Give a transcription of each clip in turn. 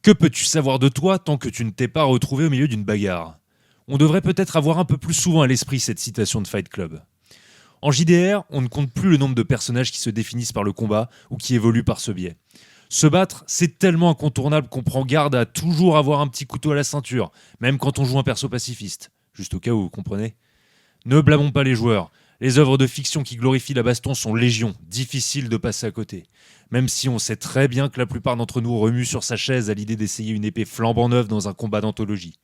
Que peux-tu savoir de toi tant que tu ne t'es pas retrouvé au milieu d'une bagarre ? On devrait peut-être avoir un peu plus souvent à l'esprit cette citation de Fight Club. En JDR, on ne compte plus le nombre de personnages qui se définissent par le combat ou qui évoluent par ce biais. Se battre, c'est tellement incontournable qu'on prend garde à toujours avoir un petit couteau à la ceinture, même quand on joue un perso pacifiste. Juste au cas où, vous comprenez ? Ne blâmons pas les joueurs. Les œuvres de fiction qui glorifient la baston sont légion, difficile de passer à côté. Même si on sait très bien que la plupart d'entre nous remuent sur sa chaise à l'idée d'essayer une épée flambant neuve dans un combat d'anthologie.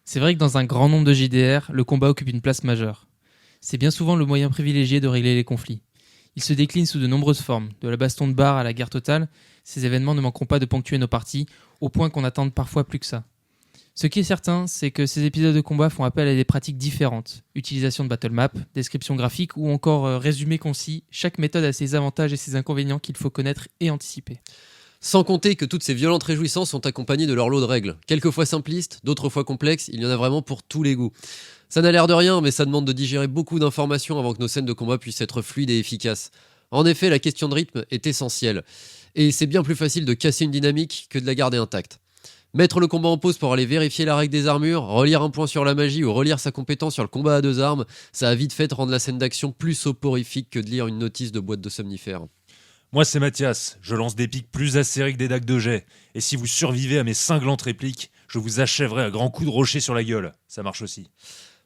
C'est vrai que dans un grand nombre de JDR, le combat occupe une place majeure. C'est bien souvent le moyen privilégié de régler les conflits. Il se décline sous de nombreuses formes, de la baston de bar à la guerre totale. Ces événements ne manqueront pas de ponctuer nos parties, au point qu'on n'attende parfois plus que ça. Ce qui est certain, c'est que ces épisodes de combat font appel à des pratiques différentes. Utilisation de battle map, description graphique ou encore résumé concis, chaque méthode a ses avantages et ses inconvénients qu'il faut connaître et anticiper. Sans compter que toutes ces violentes réjouissances sont accompagnées de leur lot de règles. Quelquefois simplistes, d'autres fois complexes, il y en a vraiment pour tous les goûts. Ça n'a l'air de rien, mais ça demande de digérer beaucoup d'informations avant que nos scènes de combat puissent être fluides et efficaces. En effet, la question de rythme est essentielle. Et c'est bien plus facile de casser une dynamique que de la garder intacte. Mettre le combat en pause pour aller vérifier la règle des armures, relire un point sur la magie ou relire sa compétence sur le combat à deux armes, ça a vite fait de rendre la scène d'action plus soporifique que de lire une notice de boîte de somnifères. Moi c'est Mathias, je lance des pics plus acérés que des dagues de jet. Et si vous survivez à mes cinglantes répliques, je vous achèverai à grands coups de rocher sur la gueule. Ça marche aussi.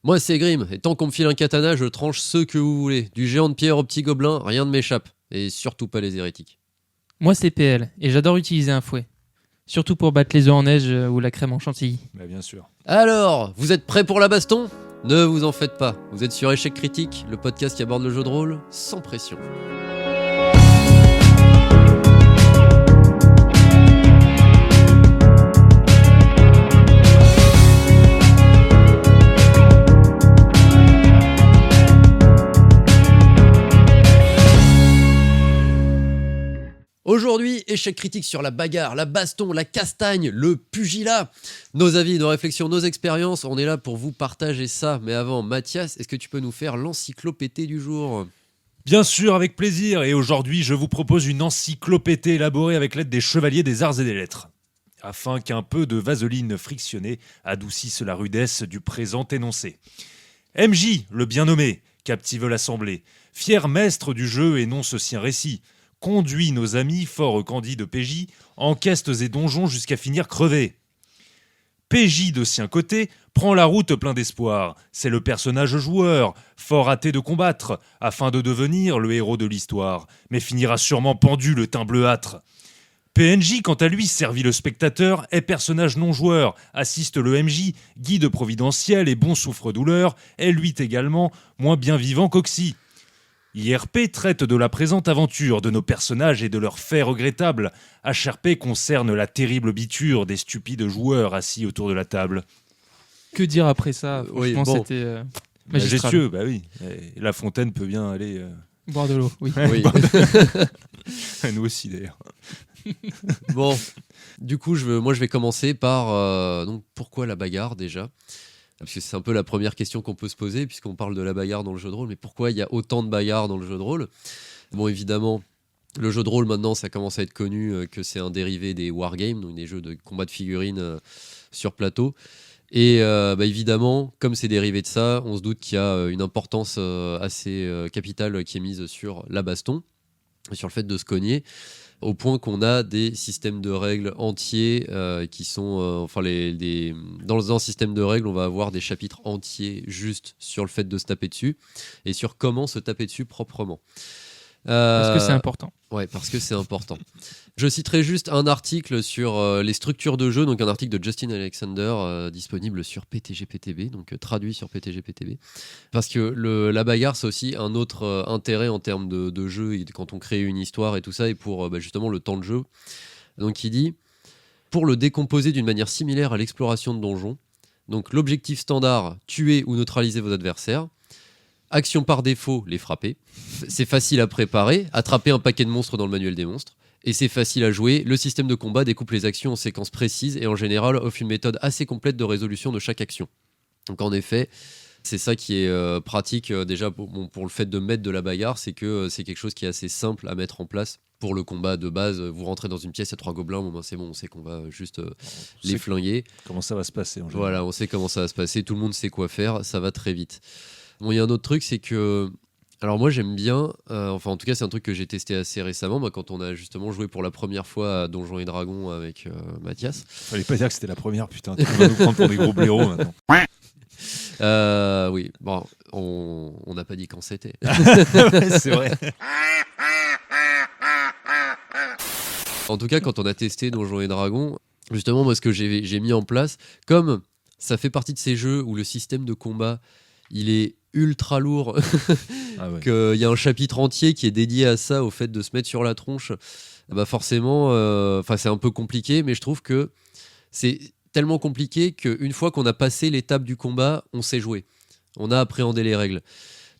Moi c'est Grim, et tant qu'on me file un katana, je tranche ceux que vous voulez. Du géant de pierre au petit gobelin, rien ne m'échappe. Et surtout pas les hérétiques. Moi c'est PL, et j'adore utiliser un fouet. Surtout pour battre les œufs en neige ou la crème en chantilly. Bah bien sûr. Alors, vous êtes prêts pour la baston ? Ne vous en faites pas. Vous êtes sur Échec Critique, le podcast qui aborde le jeu de rôle sans pression. Aujourd'hui, échec critique sur la bagarre, la baston, la castagne, le pugilat. Nos avis, nos réflexions, nos expériences, on est là pour vous partager ça. Mais avant, Mathias, est-ce que tu peux nous faire l'encyclopédie du jour ? Bien sûr, avec plaisir. Et aujourd'hui, je vous propose une encyclopédie élaborée avec l'aide des chevaliers des arts et des lettres, afin qu'un peu de vaseline frictionnée adoucisse la rudesse du présent énoncé. MJ, le bien nommé, captive l'assemblée, fier maître du jeu et non ce sien récit, conduit nos amis, fort candis de PJ, en questes et donjons jusqu'à finir crevés. PJ de sien côté prend la route plein d'espoir. C'est le personnage joueur, fort hâté de combattre, afin de devenir le héros de l'histoire, mais finira sûrement pendu le teint bleuâtre. PNJ, quant à lui, servit le spectateur, est personnage non-joueur, assiste le MJ, guide providentiel et bon souffre-douleur, est lui également moins bien vivant qu'Oxy. IRP traite de la présente aventure, de nos personnages et de leurs faits regrettables. HRP concerne la terrible biture des stupides joueurs assis autour de la table. Que dire après ça ? Franchement, Oui, bon. c'était magistral. Majestueux, bah oui. Et La Fontaine peut bien aller... Boire de l'eau, oui. Oui. Nous aussi d'ailleurs. Bon, du coup, je vais commencer par donc pourquoi la bagarre déjà ? Parce que c'est un peu la première question qu'on peut se poser, puisqu'on parle de la bagarre dans le jeu de rôle. Mais pourquoi il y a autant de bagarres dans le jeu de rôle ? Bon, évidemment, le jeu de rôle, maintenant, ça commence à être connu que c'est un dérivé des wargames, donc des jeux de combat de figurines sur plateau. Et évidemment, comme c'est dérivé de ça, on se doute qu'il y a une importance assez capitale qui est mise sur la baston, sur le fait de se cogner, au point qu'on a des systèmes de règles entiers qui sont... Dans un système de règles, on va avoir des chapitres entiers juste sur le fait de se taper dessus et sur comment se taper dessus proprement. Parce que c'est important. Ouais, parce que c'est important. Je citerai juste un article sur les structures de jeu, donc un article de Justin Alexander disponible sur PTGPTB, donc traduit sur PTGPTB. Parce que la bagarre, c'est aussi un autre intérêt en termes de jeu, et quand on crée une histoire et tout ça, et pour justement le temps de jeu. Donc il dit, pour le décomposer d'une manière similaire à l'exploration de donjons, donc l'objectif standard, tuer ou neutraliser vos adversaires. Action par défaut, les frapper. C'est facile à préparer, attraper un paquet de monstres dans le manuel des monstres. Et c'est facile à jouer. Le système de combat découpe les actions en séquences précises et en général offre une méthode assez complète de résolution de chaque action. Donc en effet, C'est ça qui est pratique déjà pour le fait de mettre de la bagarre, c'est que c'est quelque chose qui est assez simple à mettre en place. Pour le combat de base, vous rentrez dans une pièce, il y a 3 gobelins, bon, ben, c'est bon, on sait qu'on va juste On les sait flinguer. comment ça va se passer en général. Voilà, on sait comment ça va se passer, tout le monde sait quoi faire, ça va très vite. Bon, il y a un autre truc, c'est que... Alors moi j'aime bien, enfin en tout cas c'est un truc que j'ai testé assez récemment, quand on a justement joué pour la première fois à Donjons et Dragons avec Mathias. Fallait pas dire que c'était la première, putain. Tu vas nous prendre pour des gros blaireaux maintenant. Oui, bon, on n'a pas dit quand c'était. Ouais, c'est vrai. En tout cas, quand on a testé Donjons et Dragons, justement, moi, ce que j'ai mis en place, comme ça fait partie de ces jeux où le système de combat, il est ultra lourd, Ah ouais. qu'il y a un chapitre entier qui est dédié à ça, au fait de se mettre sur la tronche, bah forcément, c'est un peu compliqué, mais je trouve que c'est tellement compliqué qu'une fois qu'on a passé l'étape du combat, on sait jouer. On a appréhendé les règles.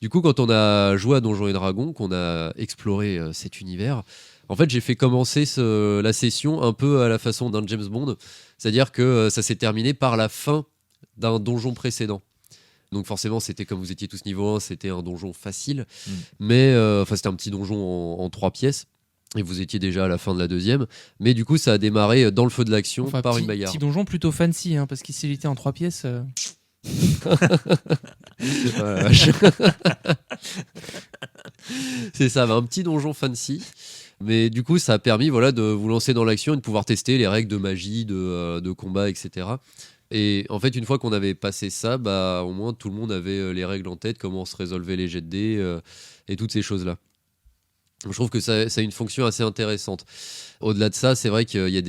Du coup, quand on a joué à Donjons et Dragons, qu'on a exploré cet univers, en fait, j'ai fait commencer la session un peu à la façon d'un James Bond. C'est-à-dire que ça s'est terminé par la fin d'un donjon précédent. Donc forcément, c'était comme vous étiez tous niveau 1, c'était un donjon facile. Mais c'était un petit donjon en 3 pièces. Et vous étiez déjà à la fin de la deuxième. Mais du coup, ça a démarré dans le feu de l'action par une bagarre. Petit donjon plutôt fancy, hein, parce qu'il s'il était en 3 pièces... C'est ça, un petit donjon fancy. Mais du coup, ça a permis de vous lancer dans l'action et de pouvoir tester les règles de magie, de combat, etc. Et en fait, une fois qu'on avait passé ça, au moins tout le monde avait les règles en tête, comment se résolvaient les jets de dés et toutes ces choses-là. Je trouve que ça a une fonction assez intéressante. Au-delà de ça, c'est vrai qu'il y a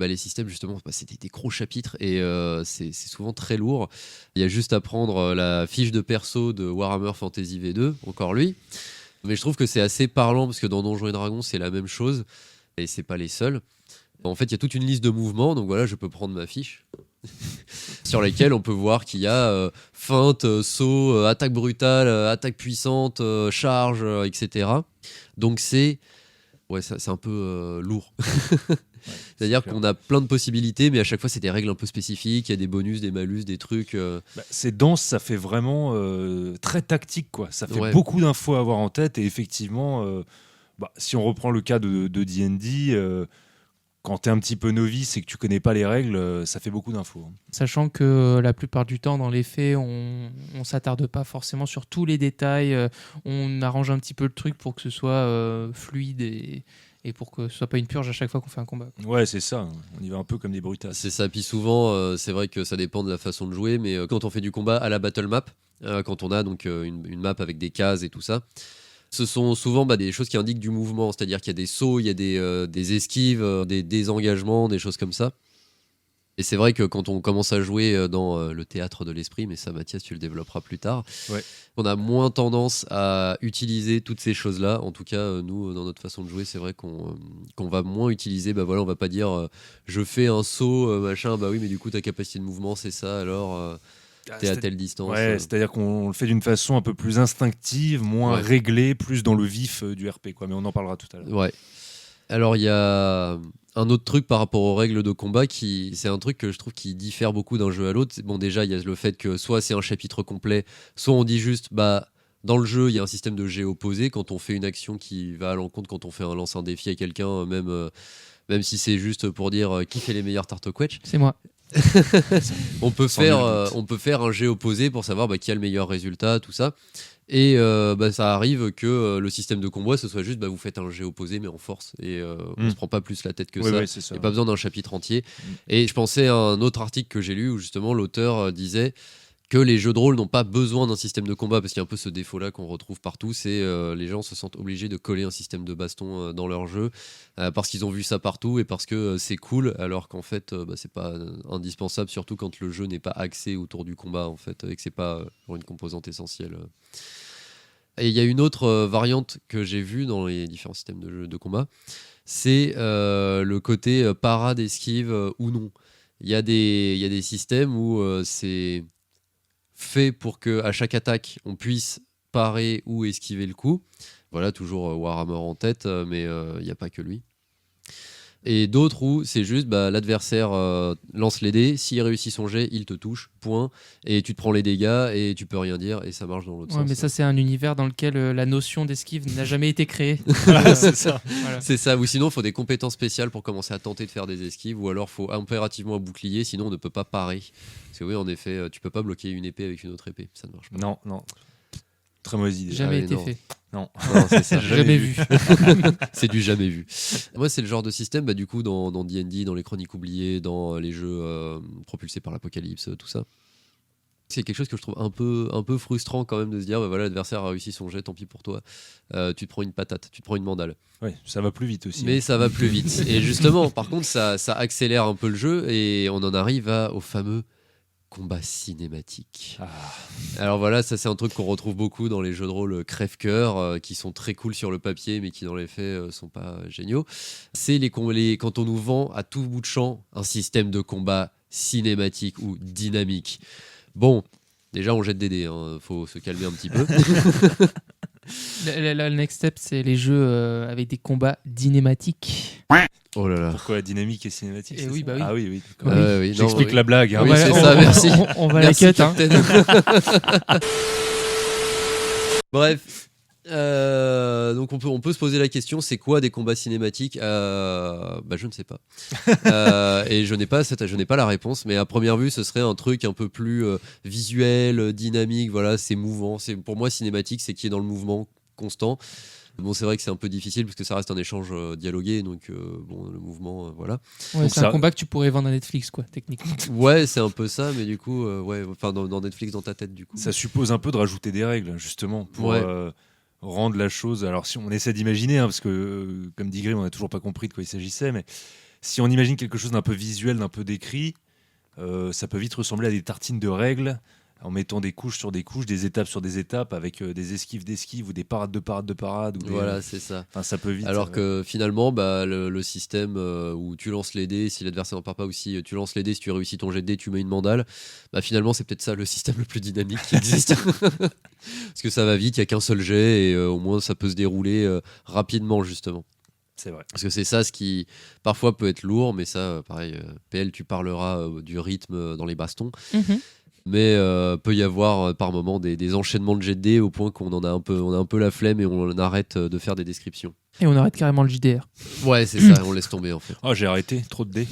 les systèmes, justement, c'est des gros chapitres et c'est souvent très lourd. Il y a juste à prendre la fiche de perso de Warhammer Fantasy V2, encore lui. Mais je trouve que c'est assez parlant parce que dans Donjons et Dragons, c'est la même chose et c'est pas les seuls. En fait, il y a toute une liste de mouvements, donc voilà, je peux prendre ma fiche sur lesquels on peut voir qu'il y a feinte, saut, attaque brutale, attaque puissante, charge, etc. Donc c'est un peu lourd. C'est-à-dire qu'on a plein de possibilités, mais à chaque fois c'est des règles un peu spécifiques, il y a des bonus, des malus, des trucs. C'est dense, ça fait vraiment très tactique, quoi. Ça fait Ouais. beaucoup d'infos à avoir en tête et effectivement, si on reprend le cas de D&D, quand t'es un petit peu novice et que tu connais pas les règles, ça fait beaucoup d'infos. Sachant que la plupart du temps, dans les faits, on s'attarde pas forcément sur tous les détails. On arrange un petit peu le truc pour que ce soit fluide et pour que ce soit pas une purge à chaque fois qu'on fait un combat. Ouais, c'est ça. On y va un peu comme des brutasses. C'est ça, puis souvent c'est vrai que ça dépend de la façon de jouer, mais quand on fait du combat à la battle map, quand on a donc une map avec des cases et tout ça, ce sont souvent des choses qui indiquent du mouvement, c'est-à-dire qu'il y a des sauts, il y a des esquives, des désengagements, des choses comme ça. Et c'est vrai que quand on commence à jouer dans le théâtre de l'esprit, mais ça Mathias tu le développeras plus tard, Ouais. on a moins tendance à utiliser toutes ces choses-là. En tout cas, nous, dans notre façon de jouer, c'est vrai qu'on va moins utiliser, on va pas dire je fais un saut, machin, oui, mais du coup ta capacité de mouvement c'est ça, alors t'es à telle distance. Ouais, c'est-à-dire qu'on le fait d'une façon un peu plus instinctive, moins Ouais. réglée, plus dans le vif du RP, quoi. Mais on en parlera tout à l'heure. Ouais. Alors il y a un autre truc par rapport aux règles de combat c'est un truc que je trouve qui diffère beaucoup d'un jeu à l'autre. Bon, déjà il y a le fait que soit c'est un chapitre complet, soit on dit juste dans le jeu il y a un système de jet opposé quand on fait une action qui va à l'encontre, quand on lance un défi à quelqu'un, même si c'est juste pour dire qui fait les meilleures tartes au quetch. C'est moi. on peut Sans nul doute. faire un jet opposé pour savoir qui a le meilleur résultat, tout ça. Et ça arrive que le système de combat ce soit juste vous faites un jet opposé mais en force et on se prend pas plus la tête que ça. C'est ça. Et pas besoin d'un chapitre entier. Et je pensais à un autre article que j'ai lu où justement l'auteur disait que les jeux de rôle n'ont pas besoin d'un système de combat, parce qu'il y a un peu ce défaut-là qu'on retrouve partout, c'est les gens se sentent obligés de coller un système de baston dans leur jeu, parce qu'ils ont vu ça partout et parce que c'est cool, alors qu'en fait c'est pas indispensable, surtout quand le jeu n'est pas axé autour du combat en fait, et que c'est pas une composante essentielle. Et il y a une autre variante que j'ai vue dans les différents systèmes de jeu de combat, c'est le côté parade, esquive ou non. Il y a des systèmes où c'est fait pour que à chaque attaque on puisse parer ou esquiver le coup. Voilà, toujours Warhammer en tête, mais il n'y a pas que lui. Et d'autres où c'est juste l'adversaire lance les dés, s'il réussit son jet, il te touche, point, et tu te prends les dégâts et tu peux rien dire et ça marche dans l'autre sens. Mais ça c'est un univers dans lequel la notion d'esquive n'a jamais été créée. C'est ça. Voilà. C'est ça, ou sinon il faut des compétences spéciales pour commencer à tenter de faire des esquives, ou alors il faut impérativement un bouclier, sinon on ne peut pas parer. Parce que oui, en effet, tu peux pas bloquer une épée avec une autre épée, ça ne marche pas. Non. Très mauvaise idée. Jamais oui, été non. fait. Non, c'est ça. Jamais vu. C'est du jamais vu. Moi, c'est le genre de système, du coup, dans D&D, dans les Chroniques oubliées, dans les jeux propulsés par l'Apocalypse, tout ça. C'est quelque chose que je trouve un peu frustrant quand même de se dire, voilà, l'adversaire a réussi son jet, tant pis pour toi. Tu te prends une patate, tu te prends une mandale. Ouais, ça va plus vite aussi. Mais ça va plus vite. Et justement, par contre, ça accélère un peu le jeu et on en arrive au fameux combat cinématique. Alors voilà, ça c'est un truc qu'on retrouve beaucoup dans les jeux de rôle crève-cœur qui sont très cool sur le papier mais qui dans les faits sont pas géniaux. C'est quand on nous vend à tout bout de champ un système de combat cinématique ou dynamique. Bon, déjà on jette des dés, faut se calmer un petit peu. Le next step, c'est les jeux avec des combats dynamatiques. Oh là là. Pourquoi dynamique et cinématique Et oui, ça bah oui. Ah oui. Oui, J'explique la blague. Oui, c'est ça, merci. On va Merci, la cut. Hein. Captain. Bref. Donc on peut se poser la question, c'est quoi des combats cinématiques je ne sais pas. Et je n'ai pas la réponse, mais à première vue, ce serait un truc un peu plus visuel, dynamique, voilà, c'est mouvant. Pour moi, cinématique, c'est qui est dans le mouvement constant. Bon, c'est vrai que c'est un peu difficile parce que ça reste un échange dialogué, donc le mouvement, voilà. Ouais, c'est un combat que tu pourrais vendre à Netflix, quoi, techniquement. Ouais, c'est un peu ça, mais du coup, dans Netflix, dans ta tête, du coup. Ça suppose un peu de rajouter des règles, justement, pour rendre la chose. Alors, si on essaie d'imaginer, parce que, comme dit Grim, on n'a toujours pas compris de quoi il s'agissait, mais si on imagine quelque chose d'un peu visuel, d'un peu décrit, ça peut vite ressembler à des tartines de règles, en mettant des couches sur des couches, des étapes sur des étapes, avec des esquives d'esquives ou des parades de parades de parades. Voilà, c'est ça. Enfin, ça peut vite. Alors que finalement, le système où tu lances les dés, si l'adversaire n'en part pas aussi, tu lances les dés, si tu réussis ton jet de dés, tu mets une mandale. Finalement, c'est peut-être ça le système le plus dynamique qui existe. Parce que ça va vite, il n'y a qu'un seul jet et au moins ça peut se dérouler rapidement, justement. C'est vrai. Parce que c'est ça ce qui parfois peut être lourd, mais ça, pareil, PL, tu parleras du rythme dans les bastons. Mm-hmm. Mais peut y avoir par moment des enchaînements de jet de dés au point qu'on on a un peu la flemme et on arrête de faire des descriptions. Et on arrête carrément le JDR. Ouais, c'est ça, on laisse tomber en fait. Oh, j'ai arrêté, trop de dés.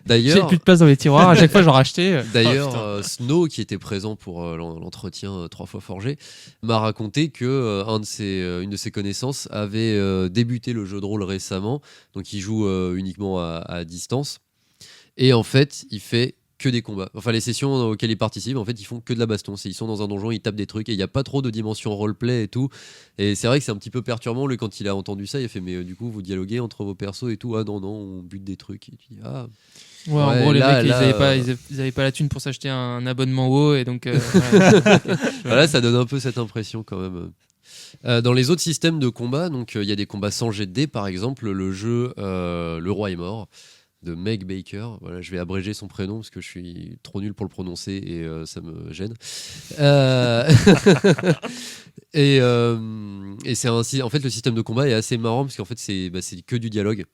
D'ailleurs, j'ai plus de place dans les tiroirs, à chaque fois j'en rachetais. D'ailleurs, Snow, qui était présent pour l'entretien 3 fois forgé, m'a raconté que une de ses connaissances avait débuté le jeu de rôle récemment, donc il joue uniquement à distance, et en fait, il fait que des combats. Enfin, les sessions auxquelles ils participent, en fait, ils font que de la baston. Ils sont dans un donjon, ils tapent des trucs et il n'y a pas trop de dimension roleplay et tout. Et c'est vrai que c'est un petit peu perturbant. Lui, quand il a entendu ça, il a fait mais du coup, vous dialoguez entre vos persos et tout. Ah non, on bute des trucs. Et tu dis ah. Ouais, en gros, les mecs, ils avaient pas la thune pour s'acheter un abonnement WoW et donc. Voilà, ça donne un peu cette impression quand même. Dans les autres systèmes de combat, donc il y a des combats sans jet de dés, par exemple, le jeu Le Roi est mort de Meg Baker. Voilà, je vais abréger son prénom parce que je suis trop nul pour le prononcer et ça me gêne. Et c'est en fait le système de combat est assez marrant parce qu'en fait c'est que du dialogue.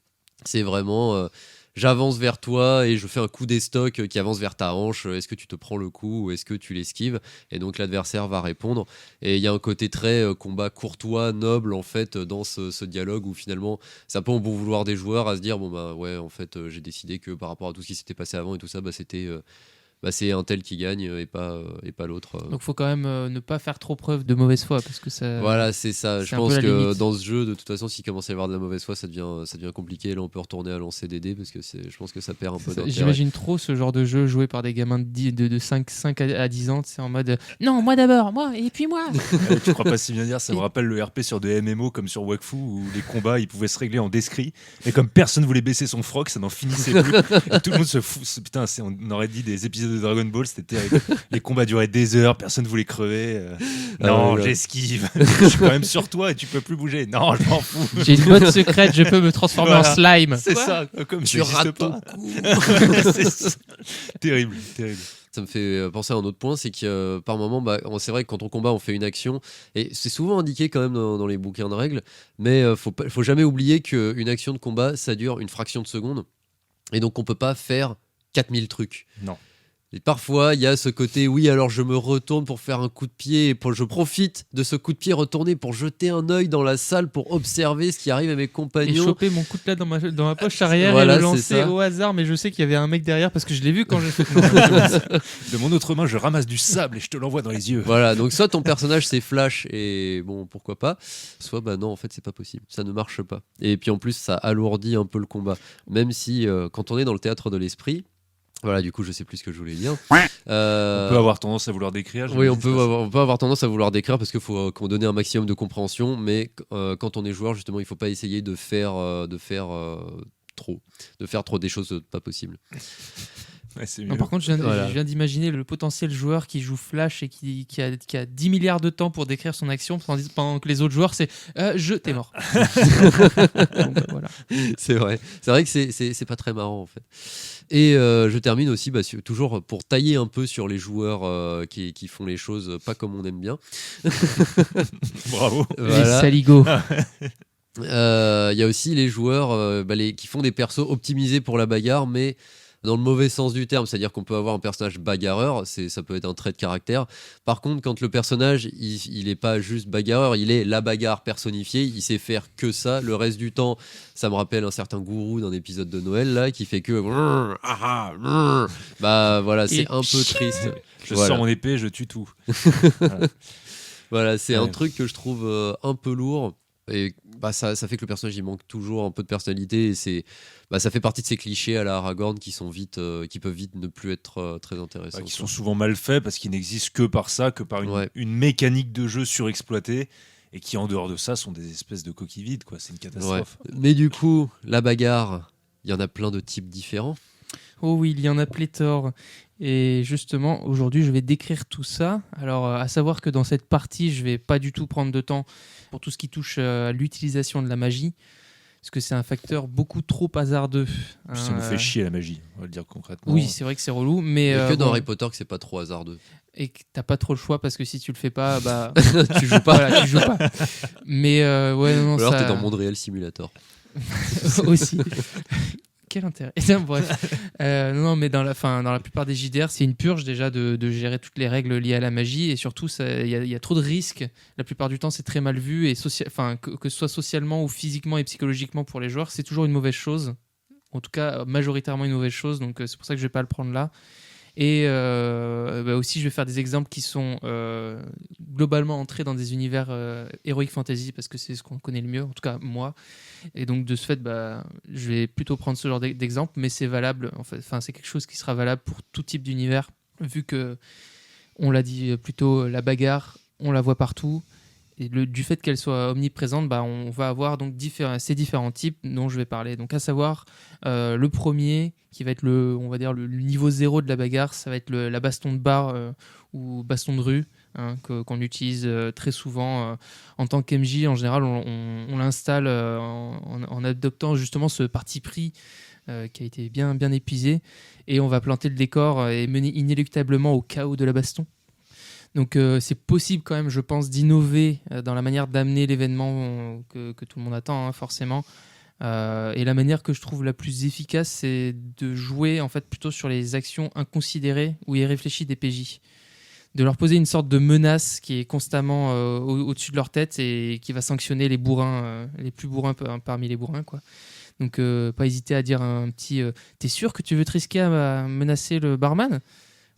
C'est vraiment j'avance vers toi et je fais un coup d'estoc qui avance vers ta hanche. Est-ce que tu te prends le coup ou est-ce que tu l'esquives? Et donc l'adversaire va répondre. Et il y a un côté très combat courtois, noble en fait dans ce dialogue où finalement c'est un peu au bon vouloir des joueurs à se dire en fait j'ai décidé que par rapport à tout ce qui s'était passé avant et tout ça, c'était c'est un tel qui gagne et pas l'autre. Donc faut quand même ne pas faire trop preuve de mauvaise foi parce que ça. Voilà, c'est ça. Je pense que limite. dans ce jeu, de toute façon, s'il commence à y avoir de la mauvaise foi, ça devient compliqué. Là, on peut retourner à lancer des dés parce que je pense que ça perd un peu d'intérêt. J'imagine trop ce genre de jeu joué par des gamins de 5 à 10 ans. C'est en mode non, moi d'abord, moi et puis moi. Tu crois pas si bien dire, ça me rappelle le RP sur des MMO comme sur Wakfu où les combats ils pouvaient se régler en descrit. Mais comme personne voulait baisser son froc, ça n'en finissait plus. Et tout le monde se fout. Putain, on aurait dit des épisodes de Dragon Ball, c'était terrible. Les combats duraient des heures, personne voulait crever. Non, j'esquive. Je suis quand même sur toi et tu peux plus bouger. Non, je m'en fous. J'ai une botte secrète, je peux me transformer en slime. C'est ça, comme tu rates pas. ton coup. C'est ça. Terrible. ça me fait penser à un autre point, c'est que par moment, c'est vrai que quand on combat, on fait une action, et c'est souvent indiqué quand même dans les bouquins de règles, mais faut jamais oublier qu'une action de combat, ça dure une fraction de seconde, et donc on peut pas faire 4000 trucs. Non. Et parfois, il y a ce côté, oui, alors je me retourne pour faire un coup de pied, et je profite de ce coup de pied retourné pour jeter un œil dans la salle pour observer ce qui arrive à mes Et compagnons. choper mon coutelas dans ma poche arrière Voilà, et le c'est lancer ça. au hasard, mais je sais qu'il y avait un mec derrière parce que je l'ai vu quand j'ai fait. De mon autre main, je ramasse du sable et je te l'envoie dans les yeux. Voilà, donc soit ton personnage c'est Flash et bon, pourquoi pas, soit non, en fait c'est pas possible, ça ne marche pas. Et puis en plus ça alourdit un peu le combat, même si quand on est dans le théâtre de l'esprit, voilà, du coup je sais plus ce que je voulais dire. On peut avoir tendance à vouloir décrire. Oui, on peut avoir tendance à vouloir décrire parce qu'il faut qu'on donne un maximum de compréhension, mais quand on est joueur justement, il faut pas essayer de faire trop des choses pas possibles. Ouais, c'est Non, mieux. par contre, Voilà. je viens d'imaginer le potentiel joueur qui joue Flash et qui a 10 milliards de temps pour décrire son action pendant que les autres joueurs, c'est t'es mort. Donc, voilà. C'est vrai que c'est pas très marrant en fait. Et je termine aussi toujours pour tailler un peu sur les joueurs qui font les choses pas comme on aime bien. Bravo. Les Voilà. saligots. Il y a aussi les joueurs qui font des persos optimisés pour la bagarre, mais dans le mauvais sens du terme, c'est-à-dire qu'on peut avoir un personnage bagarreur, ça peut être un trait de caractère. Par contre, quand le personnage, il est pas juste bagarreur, il est la bagarre personnifiée, il sait faire que ça. Le reste du temps, ça me rappelle un certain gourou d'un épisode de Noël là, qui fait que voilà, c'est un peu triste. Je Voilà. sors mon épée, je tue tout. Voilà, c'est Ouais. un truc que je trouve un peu lourd. Et ça fait que le personnage il manque toujours un peu de personnalité, et ça fait partie de ces clichés à la Aragorn qui peuvent vite ne plus être très intéressants. Qui sont souvent mal faits parce qu'ils n'existent que par ça, que par Ouais. une mécanique de jeu surexploitée et qui en dehors de ça sont des espèces de coquilles vides, quoi. C'est une Ouais. catastrophe. Mais du coup, la bagarre, il y en a plein de types différents. Oh oui, il y en a pléthore. Et justement, aujourd'hui, je vais décrire tout ça. Alors, à savoir que dans cette partie, je vais pas du tout prendre de temps pour tout ce qui touche à l'utilisation de la magie, parce que c'est un facteur beaucoup trop hasardeux. Puis ça nous fait chier la magie, on va le dire concrètement. Oui, c'est vrai que c'est relou, mais Il y a que dans bon, Harry Potter que c'est pas trop hasardeux. et que t'as pas trop le choix parce que si tu le fais pas, bah Tu joues pas. voilà, tu joues pas. Mais ouais, non, Ou alors ça... t'es dans Montréal Simulator. aussi. Quel intérêt. Bref. Non, mais dans la plupart des JDR, c'est une purge déjà de gérer toutes les règles liées à la magie, et surtout, il y a trop de risques. La plupart du temps, c'est très mal vu, et que ce soit socialement ou physiquement et psychologiquement pour les joueurs, c'est toujours une mauvaise chose. En tout cas, majoritairement une mauvaise chose, donc c'est pour ça que je vais pas le prendre là. Et aussi, je vais faire des exemples qui sont globalement entrés dans des univers heroic fantasy, parce que c'est ce qu'on connaît le mieux, en tout cas moi. Et donc de ce fait, je vais plutôt prendre ce genre d'exemple, mais c'est valable. Enfin, c'est quelque chose qui sera valable pour tout type d'univers, vu que on l'a dit plus tôt, la bagarre, on la voit partout. Et du fait qu'elle soit omniprésente, on va avoir donc ces différents types dont je vais parler. Donc à savoir, le premier, qui va être on va dire le niveau 0 de la bagarre, ça va être la baston de bar ou baston de rue, hein, qu'on utilise très souvent en tant qu'MJ. En général, on l'installe en adoptant justement ce parti pris qui a été bien, bien épuisé. Et on va planter le décor et mener inéluctablement au chaos de la baston. Donc c'est possible quand même, je pense, d'innover dans la manière d'amener l'événement que tout le monde attend, hein, forcément. Et la manière que je trouve la plus efficace, c'est de jouer en fait plutôt sur les actions inconsidérées ou irréfléchies des PJ. De leur poser une sorte de menace qui est constamment au-dessus de leur tête et qui va sanctionner les bourrins, les plus bourrins parmi les bourrins, quoi. Donc pas hésiter à dire un petit t'es sûr que tu veux te risquer à menacer le barman ?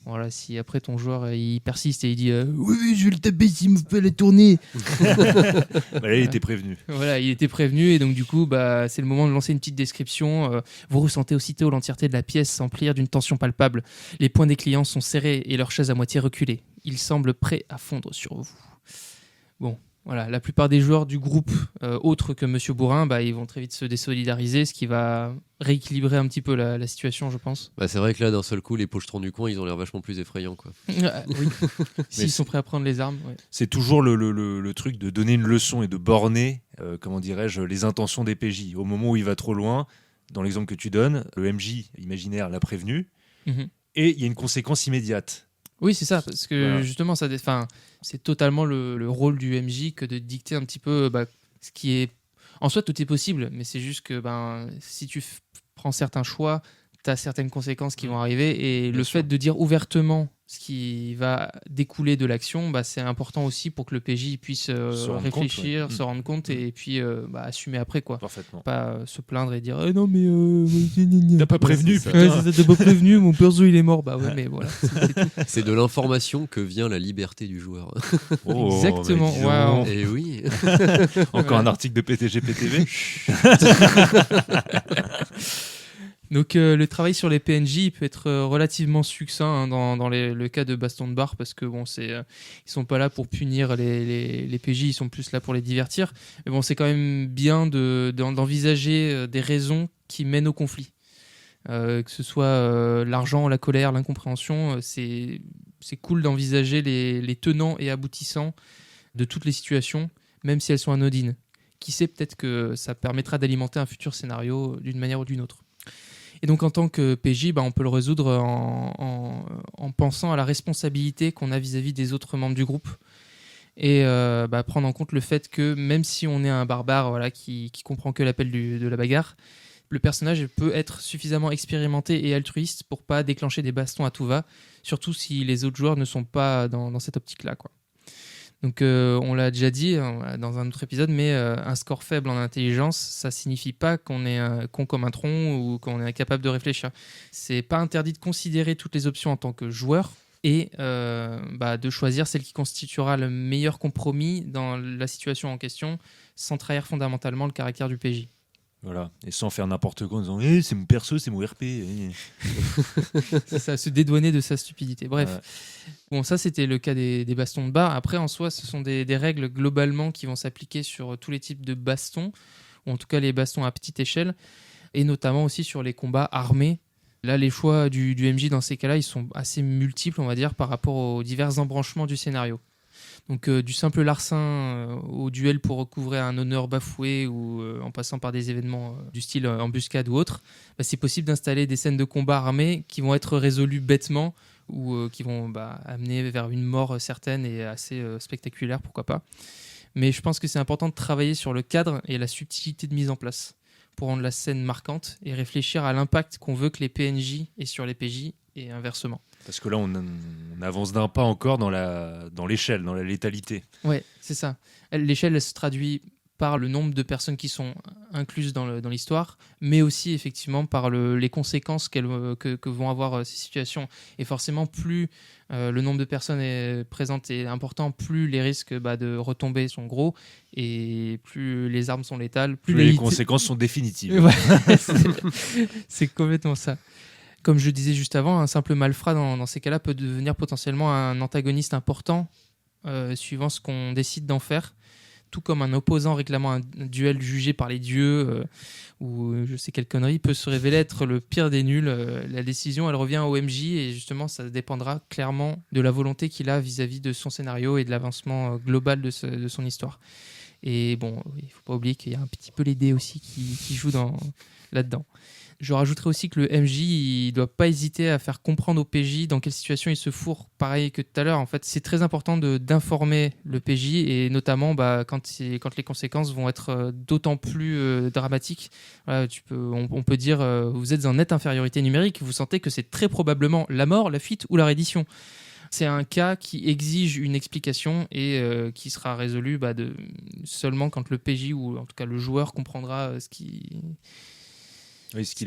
Voilà, si après ton joueur il persiste et il dit oui, je vais le taper s'il me fait la tournée. Là, il était prévenu. Voilà, il était prévenu, et donc du coup, c'est le moment de lancer une petite description. Vous ressentez aussitôt l'entièreté de la pièce s'emplir d'une tension palpable. Les poings des clients sont serrés et leurs chaises à moitié reculées. Ils semblent prêts à fondre sur vous. Bon, voilà, la plupart des joueurs du groupe, autres que Monsieur Bourrin, ils vont très vite se désolidariser, ce qui va rééquilibrer un petit peu la situation, je pense. C'est vrai que là, d'un seul coup, les pochetrons du coin, ils ont l'air vachement plus effrayants, quoi. Oui, s'ils sont prêts à prendre les armes. Ouais. C'est toujours le truc de donner une leçon et de borner, comment dirais-je, les intentions des PJ. Au moment où il va trop loin, dans l'exemple que tu donnes, le MJ imaginaire l'a prévenu. Mhm. et il y a une conséquence immédiate. Oui, c'est ça, parce que Voilà. justement, c'est totalement le rôle du MJ que de dicter un petit peu ce qui est. En soi, tout est possible, mais c'est juste que si tu prends certains choix, tu as certaines conséquences qui vont arriver. Et Bien le sûr. fait de dire ouvertement ce qui va découler de l'action, c'est important aussi pour que le PJ puisse Se rendre réfléchir, compte, ouais. se rendre compte et puis assumer après, quoi. Parfaitement. Pas se plaindre et dire non, mais. T'as pas prévenu, c'est ça. putain. Ouais, t'as pas prévenu, mon perso il est mort. Bah ouais, mais voilà. C'est tout. C'est de l'information que vient la liberté du joueur. Oh, Exactement, mais dis donc. waouh. Et oui. Encore un article de PTG-PTV. Donc le travail sur les PNJ il peut être relativement succinct dans le cas de Baston de Bar parce que ils sont pas là pour punir les PJ, ils sont plus là pour les divertir. Mais bon, c'est quand même bien d'envisager des raisons qui mènent au conflit. Que ce soit l'argent, la colère, l'incompréhension, c'est cool d'envisager les tenants et aboutissants de toutes les situations, même si elles sont anodines. Qui sait, peut-être que ça permettra d'alimenter un futur scénario d'une manière ou d'une autre. Et donc en tant que PJ, on peut le résoudre en pensant à la responsabilité qu'on a vis-à-vis des autres membres du groupe et prendre en compte le fait que même si on est un barbare qui comprend que l'appel de la bagarre, le personnage peut être suffisamment expérimenté et altruiste pour pas déclencher des bastons à tout va, surtout si les autres joueurs ne sont pas dans cette optique-là, quoi. Donc on l'a déjà dit dans un autre épisode, mais un score faible en intelligence, ça signifie pas qu'on est con comme un tronc ou qu'on est incapable de réfléchir. C'est pas interdit de considérer toutes les options en tant que joueur et de choisir celle qui constituera le meilleur compromis dans la situation en question, sans trahir fondamentalement le caractère du PJ. Voilà. Et sans faire n'importe quoi en disant c'est mon perso, c'est mon RP. C'est ça, se dédouaner de sa stupidité. Bref. Ouais. Bon, ça, c'était le cas des bastons de bar. Après, en soi, ce sont des règles globalement qui vont s'appliquer sur tous les types de bastons, ou en tout cas les bastons à petite échelle, et notamment aussi sur les combats armés. Là, les choix du MJ dans ces cas-là, ils sont assez multiples, on va dire, par rapport aux divers embranchements du scénario. Donc du simple larcin au duel pour recouvrer un honneur bafoué ou en passant par des événements du style embuscade ou autre, c'est possible d'installer des scènes de combat armés qui vont être résolues bêtement ou qui vont amener vers une mort certaine et assez spectaculaire, pourquoi pas. Mais je pense que c'est important de travailler sur le cadre et la subtilité de mise en place pour rendre la scène marquante et réfléchir à l'impact qu'on veut que les PNJ aient sur les PJ et inversement. Parce que là, on avance d'un pas encore dans l'échelle, dans la létalité. Ouais, c'est ça. L'échelle, elle se traduit par le nombre de personnes qui sont incluses dans l'histoire, mais aussi effectivement par les conséquences que vont avoir ces situations. Et forcément, plus le nombre de personnes est présent et important, plus les risques de retomber sont gros, et plus les armes sont létales, Plus les conséquences sont définitives. Ouais, c'est complètement ça. Comme je disais juste avant, un simple malfrat dans ces cas-là peut devenir potentiellement un antagoniste important suivant ce qu'on décide d'en faire, tout comme un opposant réclamant un duel jugé par les dieux ou je sais quelle connerie peut se révéler être le pire des nuls. La décision, elle revient au MJ et justement, ça dépendra clairement de la volonté qu'il a vis-à-vis de son scénario et de l'avancement global de son histoire. Et bon, il ne faut pas oublier qu'il y a un petit peu les dés aussi qui jouent là-dedans. Je rajouterais aussi que le MJ ne doit pas hésiter à faire comprendre au PJ dans quelle situation il se fourre. Pareil que tout à l'heure, en fait, c'est très important d'informer le PJ et notamment quand les conséquences vont être d'autant plus dramatiques. Voilà, on peut dire vous êtes en nette infériorité numérique, vous sentez que c'est très probablement la mort, la fuite ou la reddition. C'est un cas qui exige une explication et qui sera résolu seulement quand le PJ ou en tout cas le joueur comprendra ce qu'il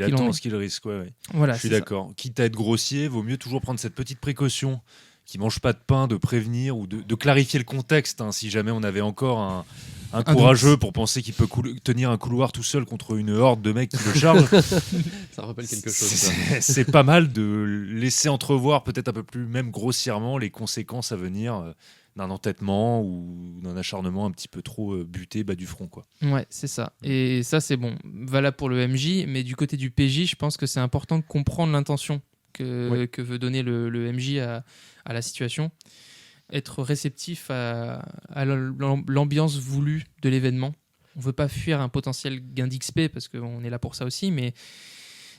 attend, ce qu'il risque. Ouais. Voilà, je suis d'accord. Ça. Quitte à être grossier, vaut mieux toujours prendre cette petite précaution qui mange pas de pain, de prévenir ou de clarifier le contexte. Si jamais on avait encore un courageux pour penser qu'il peut tenir un couloir tout seul contre une horde de mecs qui le chargent. Ça rappelle quelque chose. C'est pas mal de laisser entrevoir peut-être un peu plus, même grossièrement, les conséquences à venir d'un entêtement ou d'un acharnement un petit peu trop buté bas du front, quoi. Ouais, c'est ça. Et ça, c'est bon, valable pour le MJ, mais du côté du PJ, je pense que c'est important de comprendre l'intention que veut donner le MJ à la situation. Être réceptif à l'ambiance voulue de l'événement. On ne veut pas fuir un potentiel gain d'XP, parce qu'on est là pour ça aussi, mais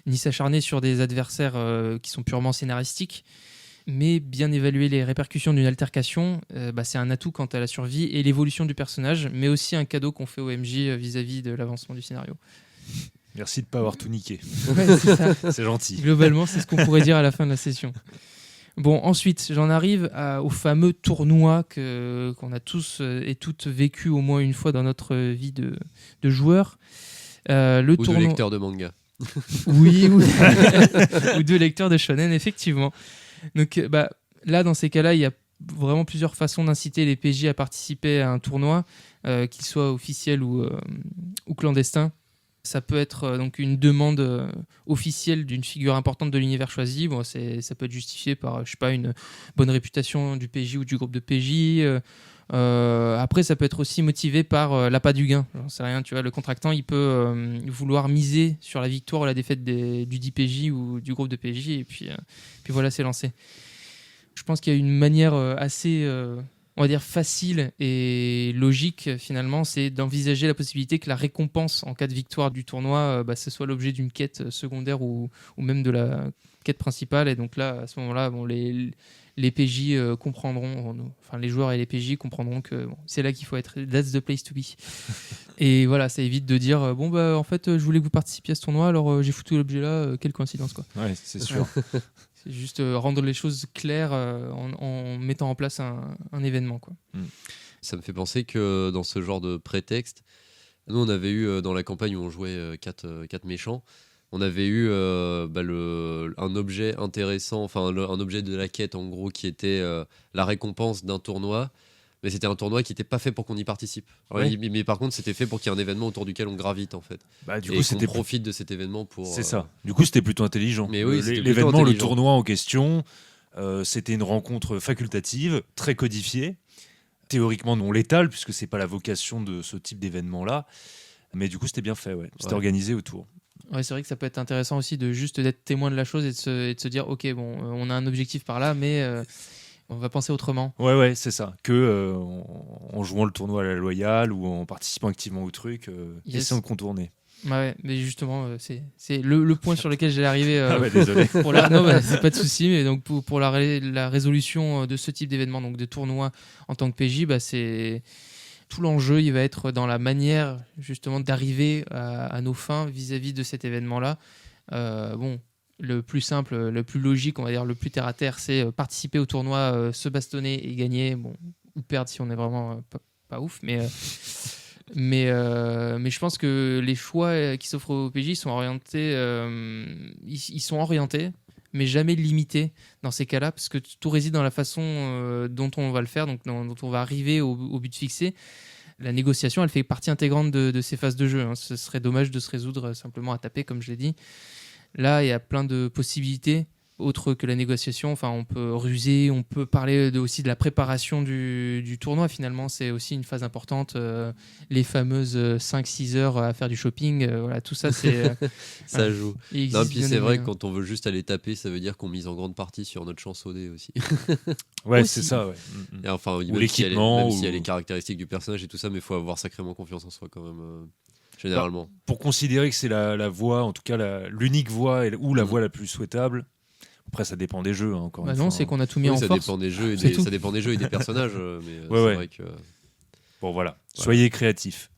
ni s'acharner sur des adversaires qui sont purement scénaristiques. Mais bien évaluer les répercussions d'une altercation, c'est un atout quant à la survie et l'évolution du personnage, mais aussi un cadeau qu'on fait au MJ vis-à-vis de l'avancement du scénario. Merci de ne pas avoir tout niqué. Ouais, c'est ça. C'est gentil. Globalement, c'est ce qu'on pourrait dire à la fin de la session. Bon, ensuite, j'en arrive au fameux tournoi qu'on a tous et toutes vécu au moins une fois dans notre vie de joueur. Ou de lecteur de manga. Oui, ou de lecteur de shonen, effectivement. Donc, là, dans ces cas-là, il y a vraiment plusieurs façons d'inciter les PJ à participer à un tournoi, qu'il soit officiel ou clandestin. Ça peut être donc une demande officielle d'une figure importante de l'univers choisi. Bon, ça peut être justifié par, une bonne réputation du PJ ou du groupe de PJ. Après, ça peut être aussi motivé par l'appât du gain. J'en sais rien, tu vois, le contractant, il peut vouloir miser sur la victoire ou la défaite du dit PJ ou du groupe de PJ, et puis voilà, c'est lancé. Je pense qu'il y a une manière assez on va dire facile et logique finalement, c'est d'envisager la possibilité que la récompense en cas de victoire du tournoi, ce soit l'objet d'une quête secondaire ou même de la quête principale. Et donc là, à ce moment-là, les PJ comprendront, enfin les joueurs et les PJ comprendront que c'est là qu'il faut être, that's the place to be. Et voilà, ça évite de dire en fait je voulais que vous participiez à ce tournoi, alors j'ai foutu l'objet là, quelle coïncidence quoi. Ouais, c'est sûr. C'est juste rendre les choses claires en mettant en place un événement quoi. Ça me fait penser que dans ce genre de prétexte, nous on avait eu dans la campagne où on jouait 4 méchants, on avait eu un objet intéressant, enfin un objet de la quête en gros qui était la récompense d'un tournoi, mais c'était un tournoi qui n'était pas fait pour qu'on y participe. Ouais. Mais par contre c'était fait pour qu'il y ait un événement autour duquel on gravite en fait. Du Et coup, c'était qu'on profite de cet événement pour... C'est ça. Du coup, c'était plutôt intelligent. Mais oui, c'était plutôt L'événement, le intelligent. tournoi en question, c'était une rencontre facultative, très codifiée, théoriquement non létale, puisque c'est pas la vocation de ce type d'événement-là. Mais du coup, c'était bien fait, ouais. C'était organisé autour. Ouais, c'est vrai que ça peut être intéressant aussi de juste d'être témoin de la chose et de se dire ok, on a un objectif par là, mais on va penser autrement. Ouais, c'est ça. Que en jouant le tournoi à la loyale ou en participant activement au truc, Yes. essayons de contourner. Ouais, mais justement, c'est le point sur lequel j'allais arriver. Ah ouais, désolé. Non, c'est pas de souci, mais donc pour la résolution de ce type d'événement, donc de tournoi en tant que PJ, c'est tout l'enjeu, il va être dans la manière justement d'arriver à nos fins vis-à-vis de cet événement-là. Le plus simple, le plus logique, on va dire le plus terre à terre, c'est participer au tournoi, se bastonner et gagner, ou perdre si on est vraiment pas ouf, mais je pense que les choix qui s'offrent aux PJ sont orientés, ils sont orientés, mais jamais limités dans ces cas-là, parce que tout réside dans la façon dont on va le faire, donc dont on va arriver au but fixé. La négociation, elle fait partie intégrante de ces phases de jeu. Hein. Ce serait dommage de se résoudre simplement à taper, comme je l'ai dit. Là, il y a plein de possibilités autres que la négociation. Enfin, on peut ruser, on peut parler aussi de la préparation du tournoi. Finalement, c'est aussi une phase importante. Les fameuses 5-6 heures à faire du shopping, voilà, tout ça, c'est... Ça joue. Non, puis c'est vrai que que quand on veut juste aller taper, ça veut dire qu'on mise en grande partie sur notre chance au dé aussi. Ouais, Aussi. c'est ça, ouais. Et enfin, Ou l'équipement, même s'il y a ou- les caractéristiques du personnage et tout ça, mais il faut avoir sacrément confiance en soi quand même, généralement. Pour considérer que c'est la voie, en tout cas l'unique voie ou la voie la plus souhaitable. Après, ça dépend des jeux, hein, encore une non, fois. c'est qu'on a tout mis Oui, en ça force. dépend des jeux et C'est tout. ça dépend des jeux et des personnages, mais Ouais, c'est ouais. vrai que... Bon, voilà. Soyez créatifs.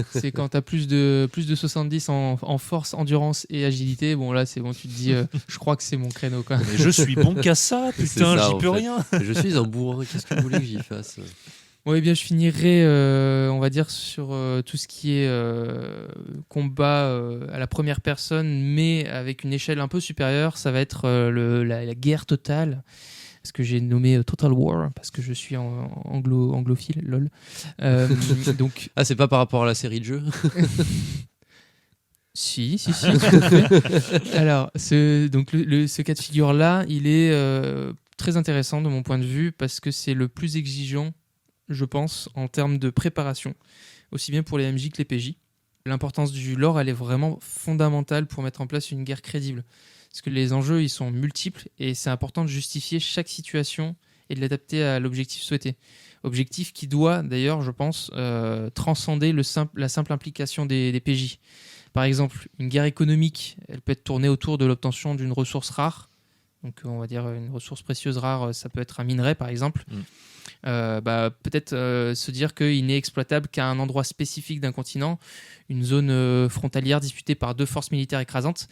C'est quand tu as plus de 70 en force, endurance et agilité. Bon, là, c'est bon, tu te dis, je crois que c'est mon créneau. Quoi. Mais je suis bon qu'à ça, C'est putain, ça, j'y en peux fait. rien. Je suis un bourrin, qu'est-ce que vous voulez que j'y fasse? Bon, eh bien, je finirai, on va dire, sur tout ce qui est combat à la première personne, mais avec une échelle un peu supérieure. Ça va être la guerre totale, ce que j'ai nommé Total War, parce que je suis anglophile, lol. Donc, Ah, c'est pas par rapport à la série de jeux? si, tout à fait. Alors, ce cas de figure-là, il est très intéressant de mon point de vue, parce que c'est le plus exigeant, je pense, en termes de préparation, aussi bien pour les MJ que les PJ. L'importance du lore, elle est vraiment fondamentale pour mettre en place une guerre crédible. Parce que les enjeux, ils sont multiples et c'est important de justifier chaque situation et de l'adapter à l'objectif souhaité. Objectif qui doit, d'ailleurs, je pense, transcender la simple implication des PJ. Par exemple, une guerre économique, elle peut être tournée autour de l'obtention d'une ressource rare. Donc, on va dire une ressource précieuse rare, ça peut être un minerai, par exemple. Peut-être se dire qu'il n'est exploitable qu'à un endroit spécifique d'un continent, une zone frontalière disputée par 2 forces militaires écrasantes.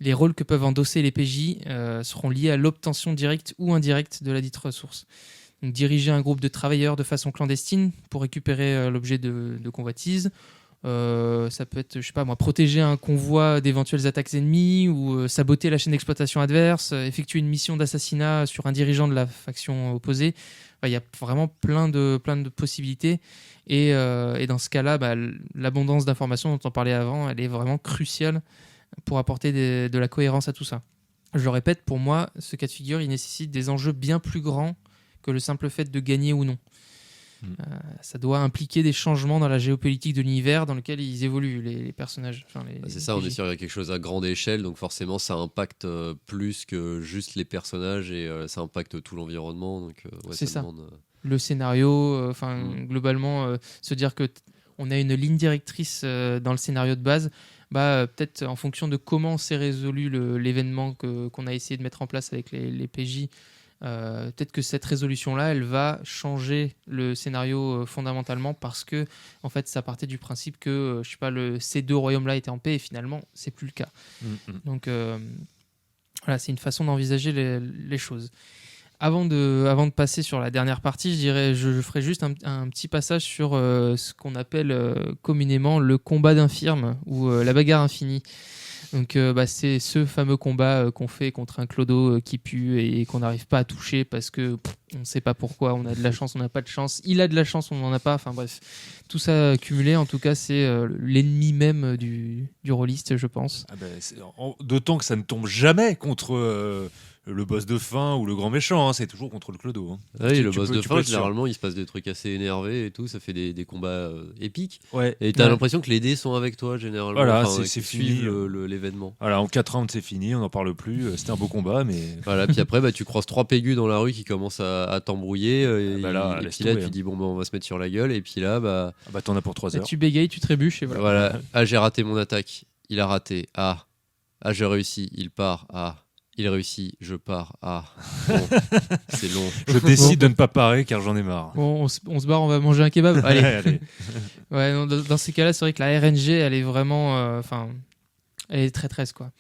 Les rôles que peuvent endosser les PJ seront liés à l'obtention directe ou indirecte de la dite ressource. Donc, diriger un groupe de travailleurs de façon clandestine pour récupérer l'objet de convoitise. Ça peut être, protéger un convoi d'éventuelles attaques ennemies ou saboter la chaîne d'exploitation adverse, effectuer une mission d'assassinat sur un dirigeant de la faction opposée. Il y a vraiment plein de possibilités. Et dans ce cas-là, l'abondance d'informations dont on parlait avant, elle est vraiment cruciale pour apporter de la cohérence à tout ça. Je le répète, pour moi, ce cas de figure, il nécessite des enjeux bien plus grands que le simple fait de gagner ou non. Ça doit impliquer des changements dans la géopolitique de l'univers dans lequel ils évoluent, les personnages. C'est ça, on est sur quelque chose à grande échelle, donc forcément ça impacte plus que juste les personnages et ça impacte tout l'environnement. Donc, c'est ça. Le scénario, globalement, se dire qu'on a une ligne directrice dans le scénario de base, peut-être en fonction de comment s'est résolu l'événement qu'on a essayé de mettre en place avec les PJ. Peut-être que cette résolution-là, elle va changer le scénario fondamentalement parce que, en fait, ça partait du principe que, ces 2 royaumes-là étaient en paix et finalement, c'est plus le cas. Donc, c'est une façon d'envisager les choses. Avant de passer sur la dernière partie, je ferai juste un petit passage sur ce qu'on appelle communément le combat d'infirme ou la bagarre infinie. Donc c'est ce fameux combat qu'on fait contre un clodo qui pue et qu'on n'arrive pas à toucher parce que on ne sait pas pourquoi, on a de la chance, on n'a pas de chance, il a de la chance, on n'en a pas, enfin bref. Tout ça cumulé, en tout cas, c'est l'ennemi même du rôliste, je pense. D'autant que ça ne tombe jamais contre le boss de fin ou le grand méchant, c'est toujours contre le clodo. Oui, le boss de fin, généralement, il se passe des trucs assez énervés et tout, ça fait des combats épiques. Ouais. Et t'as l'impression que les dés sont avec toi, généralement. Voilà, c'est fini. L'événement. Voilà, en 4 rounds, c'est fini, on n'en parle plus. C'était un beau combat, mais. Voilà, puis après, tu croises 3 pégus dans la rue qui commencent à t'embrouiller. Et puis là, tu dis, on va se mettre sur la gueule. Et puis là, t'en as pour 3 heures. Tu bégayes, tu trébuches. Et voilà. J'ai raté mon attaque. Il a raté. J'ai réussi. Il part. Il réussit, je pars. C'est long. Je décide de ne pas parer car j'en ai marre. Bon, on se barre, on va manger un kebab. Allez. Ouais, dans ces cas-là, c'est vrai que la RNG, elle est vraiment... elle est très quoi.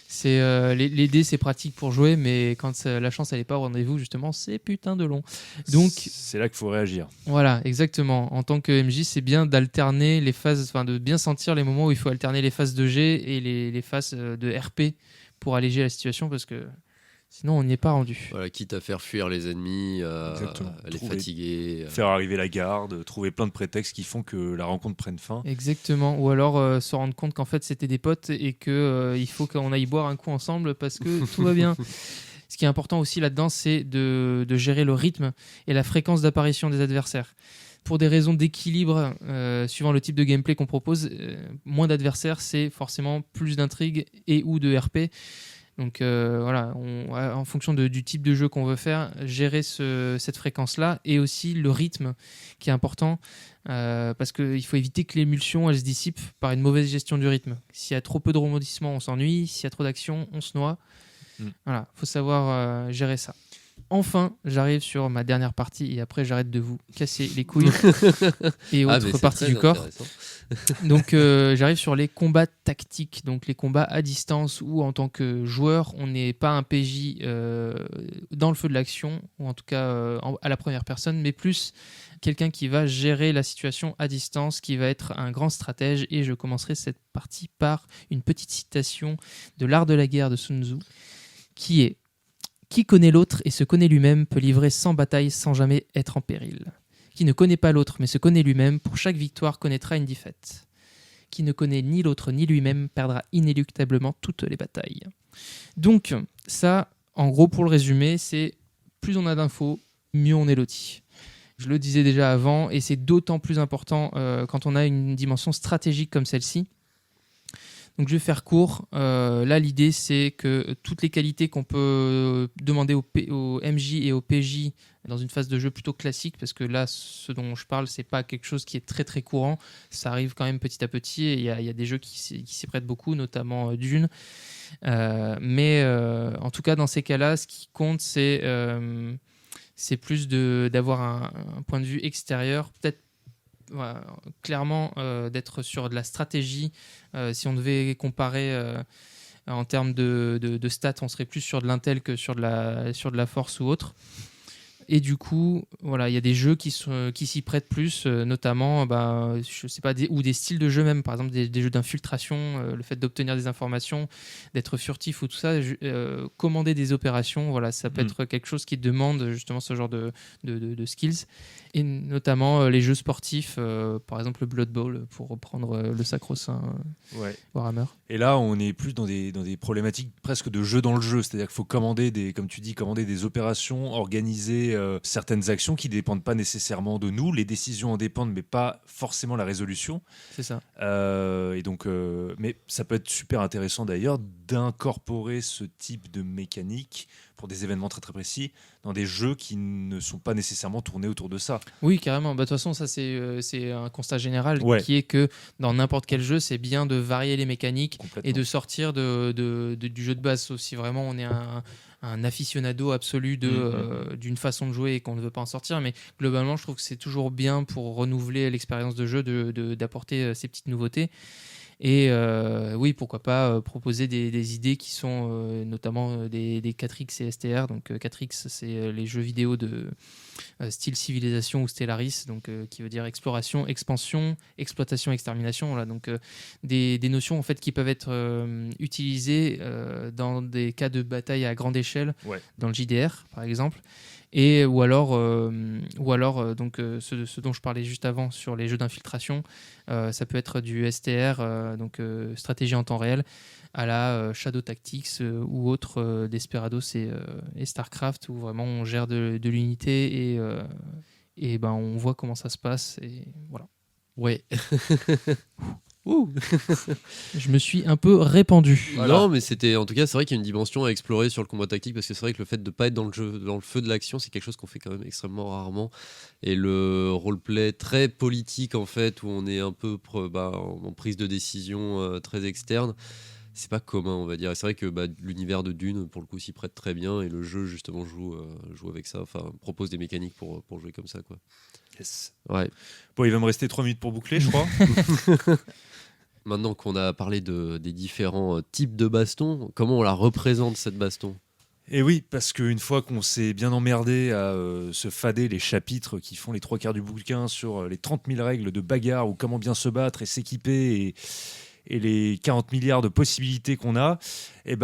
C'est, les dés, c'est pratique pour jouer, mais quand la chance, elle n'est pas au rendez-vous, justement, c'est putain de long. Donc, c'est là qu'il faut réagir. Voilà, exactement. En tant que MJ, c'est bien d'alterner les phases, de bien sentir les moments où il faut alterner les phases de G et les phases de RP pour alléger la situation parce que sinon on n'y est pas rendu. Voilà, quitte à faire fuir les ennemis, à les fatiguer. Faire arriver la garde, trouver plein de prétextes qui font que la rencontre prenne fin. Exactement, ou alors se rendre compte qu'en fait c'était des potes et qu'il faut qu'on aille boire un coup ensemble parce que tout va bien. Ce qui est important aussi là-dedans, c'est de gérer le rythme et la fréquence d'apparition des adversaires. Pour des raisons d'équilibre, suivant le type de gameplay qu'on propose, moins d'adversaires, c'est forcément plus d'intrigue et ou de RP. Donc en fonction du type de jeu qu'on veut faire, gérer cette fréquence-là et aussi le rythme qui est important parce qu'il faut éviter que l'émulsion elle se dissipe par une mauvaise gestion du rythme. S'il y a trop peu de rebondissements, on s'ennuie. S'il y a trop d'action, on se noie. Voilà, faut savoir gérer ça. Enfin, j'arrive sur ma dernière partie et après j'arrête de vous casser les couilles et autres parties du corps. Donc j'arrive sur les combats tactiques, donc les combats à distance où en tant que joueur, on n'est pas un PJ dans le feu de l'action, ou en tout cas à la première personne, mais plus quelqu'un qui va gérer la situation à distance, qui va être un grand stratège. Et je commencerai cette partie par une petite citation de l'art de la guerre de Sun Tzu, qui est: qui connaît l'autre et se connaît lui-même peut livrer 100 batailles sans jamais être en péril. Qui ne connaît pas l'autre mais se connaît lui-même, pour chaque victoire connaîtra une défaite. Qui ne connaît ni l'autre ni lui-même perdra inéluctablement toutes les batailles. Donc ça, en gros pour le résumer, c'est plus on a d'infos, mieux on est loti. Je le disais déjà avant et c'est d'autant plus important quand on a une dimension stratégique comme celle-ci. Donc je vais faire court. Là, l'idée, c'est que toutes les qualités qu'on peut demander au MJ et au PJ dans une phase de jeu plutôt classique, parce que là, ce dont je parle, c'est pas quelque chose qui est très très courant. Ça arrive quand même petit à petit, et il y a des jeux qui s'y prêtent beaucoup, notamment Dune. Mais en tout cas, dans ces cas-là, ce qui compte, c'est plus d'avoir un point de vue extérieur, peut-être clairement d'être sur de la stratégie. Si on devait comparer en termes de stats, on serait plus sur de l'intel que sur de la force ou autre. Et du coup, voilà, il y a des jeux qui s'y prêtent plus, notamment, je sais pas, ou des styles de jeu même, par exemple des jeux d'infiltration, le fait d'obtenir des informations, d'être furtif ou tout ça, commander des opérations, voilà, ça peut être quelque chose qui demande justement ce genre de skills. Et notamment les jeux sportifs, par exemple le Blood Bowl, pour reprendre le sacro-saint Warhammer. Et là, on est plus dans des problématiques presque de jeu dans le jeu, c'est-à-dire qu'il faut commander des opérations, organiser certaines actions qui ne dépendent pas nécessairement de nous. Les décisions en dépendent, mais pas forcément la résolution. C'est ça. Et donc, mais ça peut être super intéressant d'ailleurs d'incorporer ce type de mécanique pour des événements très très précis dans des jeux qui ne sont pas nécessairement tournés autour de ça. Oui, carrément. De toute façon, ça c'est un constat général qui est que dans n'importe quel jeu, c'est bien de varier les mécaniques et de sortir du jeu de base. Sauf si vraiment on est un aficionado absolu d'une façon de jouer et qu'on ne veut pas en sortir. Mais globalement, je trouve que c'est toujours bien pour renouveler l'expérience de jeu d'apporter ces petites nouveautés. Et oui, pourquoi pas proposer des idées qui sont notamment des 4X et STR. Donc 4X, c'est les jeux vidéo de style civilisation ou Stellaris, donc qui veut dire exploration, expansion, exploitation, extermination. Voilà, donc des notions en fait qui peuvent être utilisées dans des cas de bataille à grande échelle, dans le JDR par exemple. Et ou alors donc ce dont je parlais juste avant sur les jeux d'infiltration, ça peut être du STR, donc stratégie en temps réel, à la Shadow Tactics ou autre Desperados et Starcraft, où vraiment on gère de l'unité et on voit comment ça se passe et voilà. Ouais. Je me suis un peu répandu. Voilà. Non, mais c'était, en tout cas, c'est vrai qu'il y a une dimension à explorer sur le combat tactique, parce que c'est vrai que le fait de ne pas être dans le feu de l'action, c'est quelque chose qu'on fait quand même extrêmement rarement. Et le roleplay très politique, en fait, où on est un peu en prise de décision très externe, c'est pas commun, on va dire. Et c'est vrai que l'univers de Dune, pour le coup, s'y prête très bien, et le jeu, justement, joue avec ça, enfin, propose des mécaniques pour jouer comme ça, quoi. Yes. Ouais. Bon, il va me rester 3 minutes pour boucler, je crois. Maintenant qu'on a parlé des différents types de bastons, comment on la représente, cette baston ? Et oui, parce qu'une fois qu'on s'est bien emmerdé à se fader les chapitres qui font les 3/4 du bouquin sur les 30 000 règles de bagarre ou comment bien se battre et s'équiper et les 40 milliards de possibilités qu'on a, il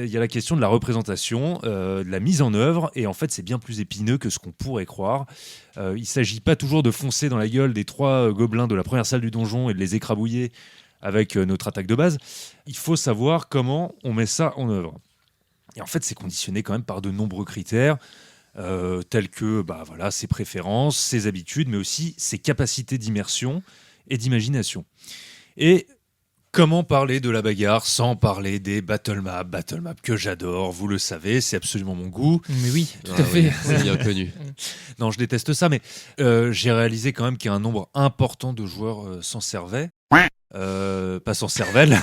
y a la question de la représentation, de la mise en œuvre, et en fait c'est bien plus épineux que ce qu'on pourrait croire. Il ne s'agit pas toujours de foncer dans la gueule des 3 gobelins de la première salle du donjon et de les écrabouiller avec notre attaque de base. Il faut savoir comment on met ça en œuvre. Et en fait c'est conditionné quand même par de nombreux critères, tels que ses préférences, ses habitudes, mais aussi ses capacités d'immersion et d'imagination. Et comment parler de la bagarre sans parler des battle maps que j'adore, vous le savez, c'est absolument mon goût. Mais oui, tout à fait. C'est bien connu. Non, je déteste ça, mais j'ai réalisé quand même qu'il y a un nombre important de joueurs s'en servaient. Pas sans cervelle.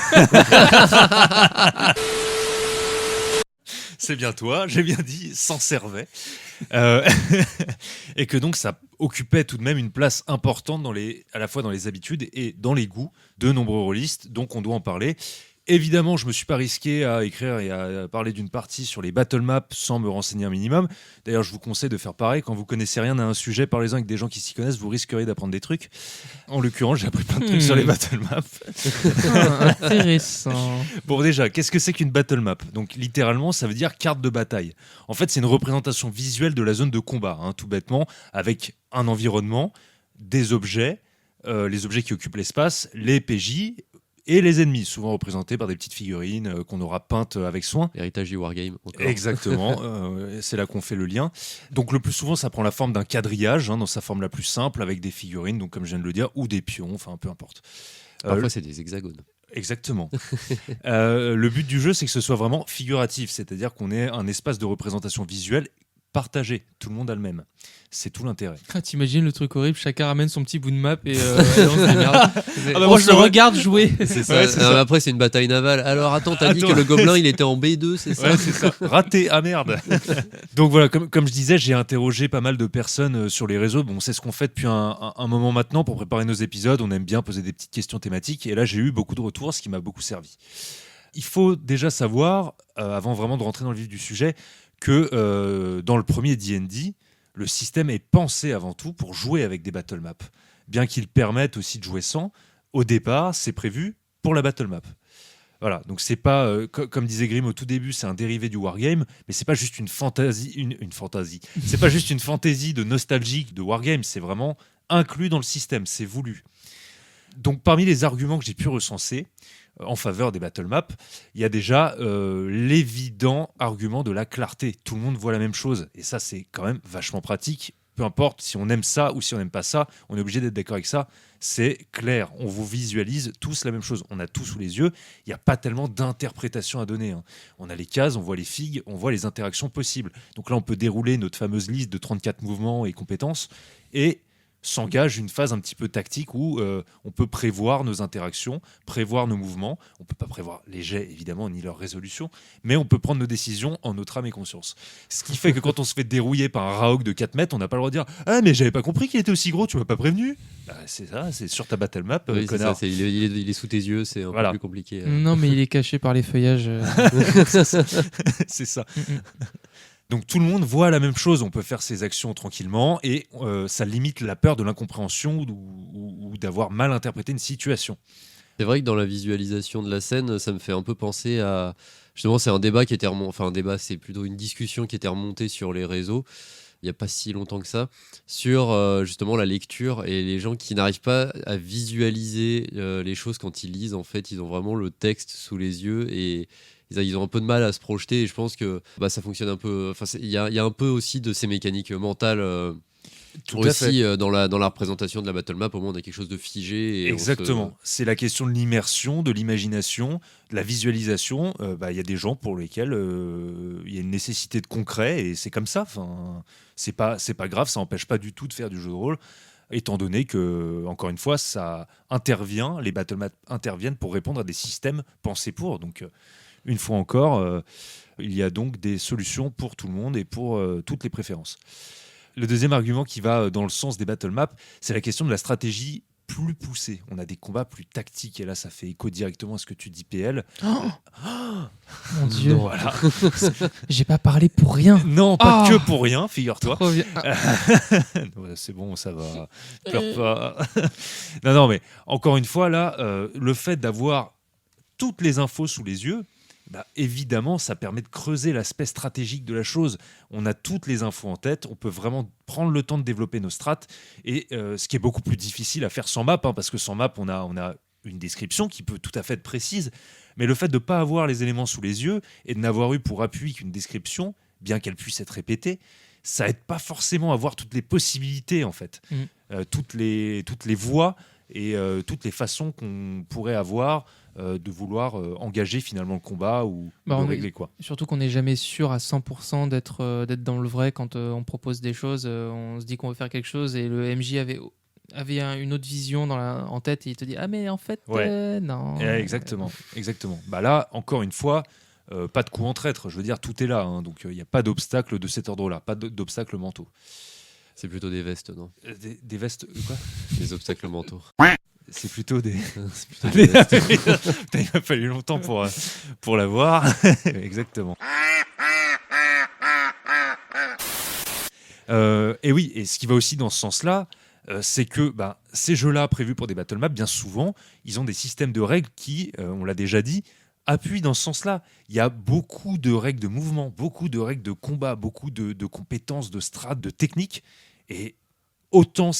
C'est bien toi, j'ai bien dit, s'en servait. Et que donc ça occupait tout de même une place importante à la fois dans les habitudes et dans les goûts de nombreux rôlistes, donc on doit en parler. Évidemment, je ne me suis pas risqué à écrire et à parler d'une partie sur les battle maps sans me renseigner un minimum. D'ailleurs, je vous conseille de faire pareil. Quand vous connaissez rien à un sujet, parlez-en avec des gens qui s'y connaissent, vous risqueriez d'apprendre des trucs. En l'occurrence, j'ai appris plein de trucs sur les battle maps. Intéressant. Bon, déjà, qu'est-ce que c'est qu'une battle map ? Donc, littéralement, ça veut dire carte de bataille. En fait, c'est une représentation visuelle de la zone de combat, tout bêtement, avec un environnement, des objets, les objets qui occupent l'espace, les PJ et les ennemis, souvent représentés par des petites figurines qu'on aura peintes avec soin. Héritage du Wargame, encore. Exactement, c'est là qu'on fait le lien. Donc le plus souvent, ça prend la forme d'un quadrillage, dans sa forme la plus simple, avec des figurines, donc comme je viens de le dire, ou des pions, enfin peu importe. Parfois, c'est des hexagones. Exactement. Le but du jeu, c'est que ce soit vraiment figuratif, c'est-à-dire qu'on ait un espace de représentation visuelle partagé. Tout le monde a le même. C'est tout l'intérêt. T'imagines le truc horrible, chacun ramène son petit bout de map et elle lance des merdes. bah, On moi, se je le regarde jouer. C'est ça. Ouais, c'est Non, ça. mais après, c'est une bataille navale. Alors, attends, t'as dit que le gobelin, il était en B2, c'est ça? Ouais, c'est ça. Raté, ah merde. Donc voilà, comme je disais, j'ai interrogé pas mal de personnes sur les réseaux. Bon, c'est ce qu'on fait depuis un moment maintenant pour préparer nos épisodes. On aime bien poser des petites questions thématiques. Et là, j'ai eu beaucoup de retours, ce qui m'a beaucoup servi. Il faut déjà savoir, avant vraiment de rentrer dans le vif du sujet, que dans le premier D&D, le système est pensé avant tout pour jouer avec des battle maps. Bien qu'il permette aussi de jouer sans, au départ, c'est prévu pour la battle map. Voilà, donc c'est pas, comme disait Grimm au tout début, c'est un dérivé du wargame, mais c'est pas juste une fantaisie, une fantaisie. C'est pas juste une fantaisie de nostalgique de wargame, c'est vraiment inclus dans le système, c'est voulu. Donc parmi les arguments que j'ai pu recenser en faveur des battle maps, il y a déjà l'évident argument de la clarté. Tout le monde voit la même chose, et ça c'est quand même vachement pratique. Peu importe si on aime ça ou si on n'aime pas ça, on est obligé d'être d'accord avec ça. C'est clair, on vous visualise tous la même chose. On a tout sous les yeux, il n'y a pas tellement d'interprétation à donner. On a les cases, on voit les figues, on voit les interactions possibles. Donc là, on peut dérouler notre fameuse liste de 34 mouvements et compétences, et s'engage une phase un petit peu tactique où on peut prévoir nos interactions, prévoir nos mouvements. On ne peut pas prévoir les jets, évidemment, ni leur résolution, mais on peut prendre nos décisions en notre âme et conscience. Ce qui fait que quand on se fait dérouiller par un Raog de 4 mètres, on n'a pas le droit de dire « Ah, mais j'avais pas compris qu'il était aussi gros, tu m'as pas prévenu ?» C'est ça, c'est sur ta battle map, Oui, c'est connard. ça, il est sous tes yeux, c'est un Voilà. peu plus compliqué. Non, mais il est caché par les feuillages. C'est ça. Donc tout le monde voit la même chose, on peut faire ses actions tranquillement et ça limite la peur de l'incompréhension ou d'avoir mal interprété une situation. C'est vrai que dans la visualisation de la scène, ça me fait un peu penser à... Justement, c'est un débat qui était remonté... Enfin, un débat, c'est plutôt une discussion qui était remontée sur les réseaux, il n'y a pas si longtemps que ça, sur justement la lecture et les gens qui n'arrivent pas à visualiser les choses quand ils lisent. En fait, ils ont vraiment le texte sous les yeux et ils ont un peu de mal à se projeter. Et je pense que ça fonctionne un peu... Enfin, il y a un peu aussi de ces mécaniques mentales... Tout à fait. aussi dans la représentation de la battle map, au moins on a quelque chose de figé. Et Exactement. C'est la question de l'immersion, de l'imagination, de la visualisation. Il y a des gens pour lesquels il y a une nécessité de concret et c'est comme ça. Enfin, c'est pas grave, ça n'empêche pas du tout de faire du jeu de rôle, étant donné que, encore une fois, ça intervient, les battle maps interviennent pour répondre à des systèmes pensés pour. Donc, une fois encore, il y a donc des solutions pour tout le monde et pour toutes les préférences. Le deuxième argument qui va dans le sens des battle maps, c'est la question de la stratégie plus poussée. On a des combats plus tactiques et là, ça fait écho directement à ce que tu dis, PL. Mon Dieu, Voilà. j'ai pas parlé pour rien. Non, pas que pour rien, figure-toi. Trop bien. Ouais, c'est bon, ça va. Pleure pas. Non, mais encore une fois, là, le fait d'avoir toutes les infos sous les yeux, évidemment, ça permet de creuser l'aspect stratégique de la chose. On a toutes les infos en tête, on peut vraiment prendre le temps de développer nos strates, et ce qui est beaucoup plus difficile à faire sans map, parce que sans map, on a une description qui peut tout à fait être précise, mais le fait de ne pas avoir les éléments sous les yeux et de n'avoir eu pour appui qu'une description, bien qu'elle puisse être répétée, ça aide pas forcément à voir toutes les possibilités, en fait. Toutes les voies et toutes les façons qu'on pourrait avoir de vouloir engager finalement le combat ou de régler quoi. Surtout qu'on n'est jamais sûr à 100% d'être dans le vrai quand on propose des choses. On se dit qu'on veut faire quelque chose et le MJ avait une autre vision en tête et il te dit « Ah mais en fait, non. » Exactement. Là, encore une fois, pas de coup en traître. Je veux dire, tout est là. Donc il n'y a pas d'obstacle de cet ordre-là, pas d'obstacles mentaux. C'est plutôt des vestes, non? Des vestes, quoi? Des obstacles mentaux. C'est plutôt des... C'est plutôt des vestes. Putain, il m'a fallu longtemps pour l'avoir. Exactement. Et oui, et ce qui va aussi dans ce sens-là, c'est que ces jeux-là, prévus pour des battle maps, bien souvent, ils ont des systèmes de règles qui, on l'a déjà dit, appuient dans ce sens-là. Il y a beaucoup de règles de mouvement, beaucoup de règles de combat, beaucoup de compétences, de strates, de techniques. Et autant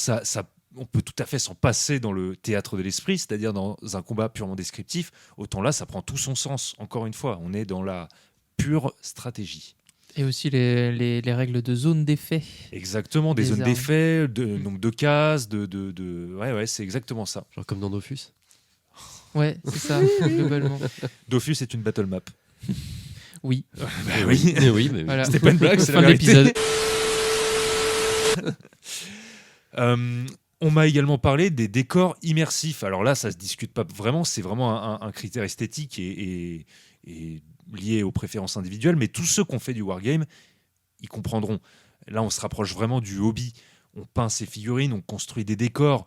on peut tout à fait s'en passer dans le théâtre de l'esprit, c'est-à-dire dans un combat purement descriptif, autant là, ça prend tout son sens. Encore une fois, on est dans la pure stratégie. Et aussi les règles de zone d'effet. Exactement, des zones armes. d'effet, donc de cases, ouais, c'est exactement ça. Genre comme dans Dofus. Ouais, c'est ça, globalement. Dofus est une battle map. Oui, oui. Oui, mais voilà. C'était pas une blague, c'est la Fin de vérité. l'épisode. On m'a également parlé des décors immersifs. Alors là, ça se discute pas vraiment, c'est vraiment un critère esthétique et lié aux préférences individuelles, mais tous ceux qui ont fait du wargame, ils comprendront. Là, on se rapproche vraiment du hobby. On peint ses figurines, on construit des décors.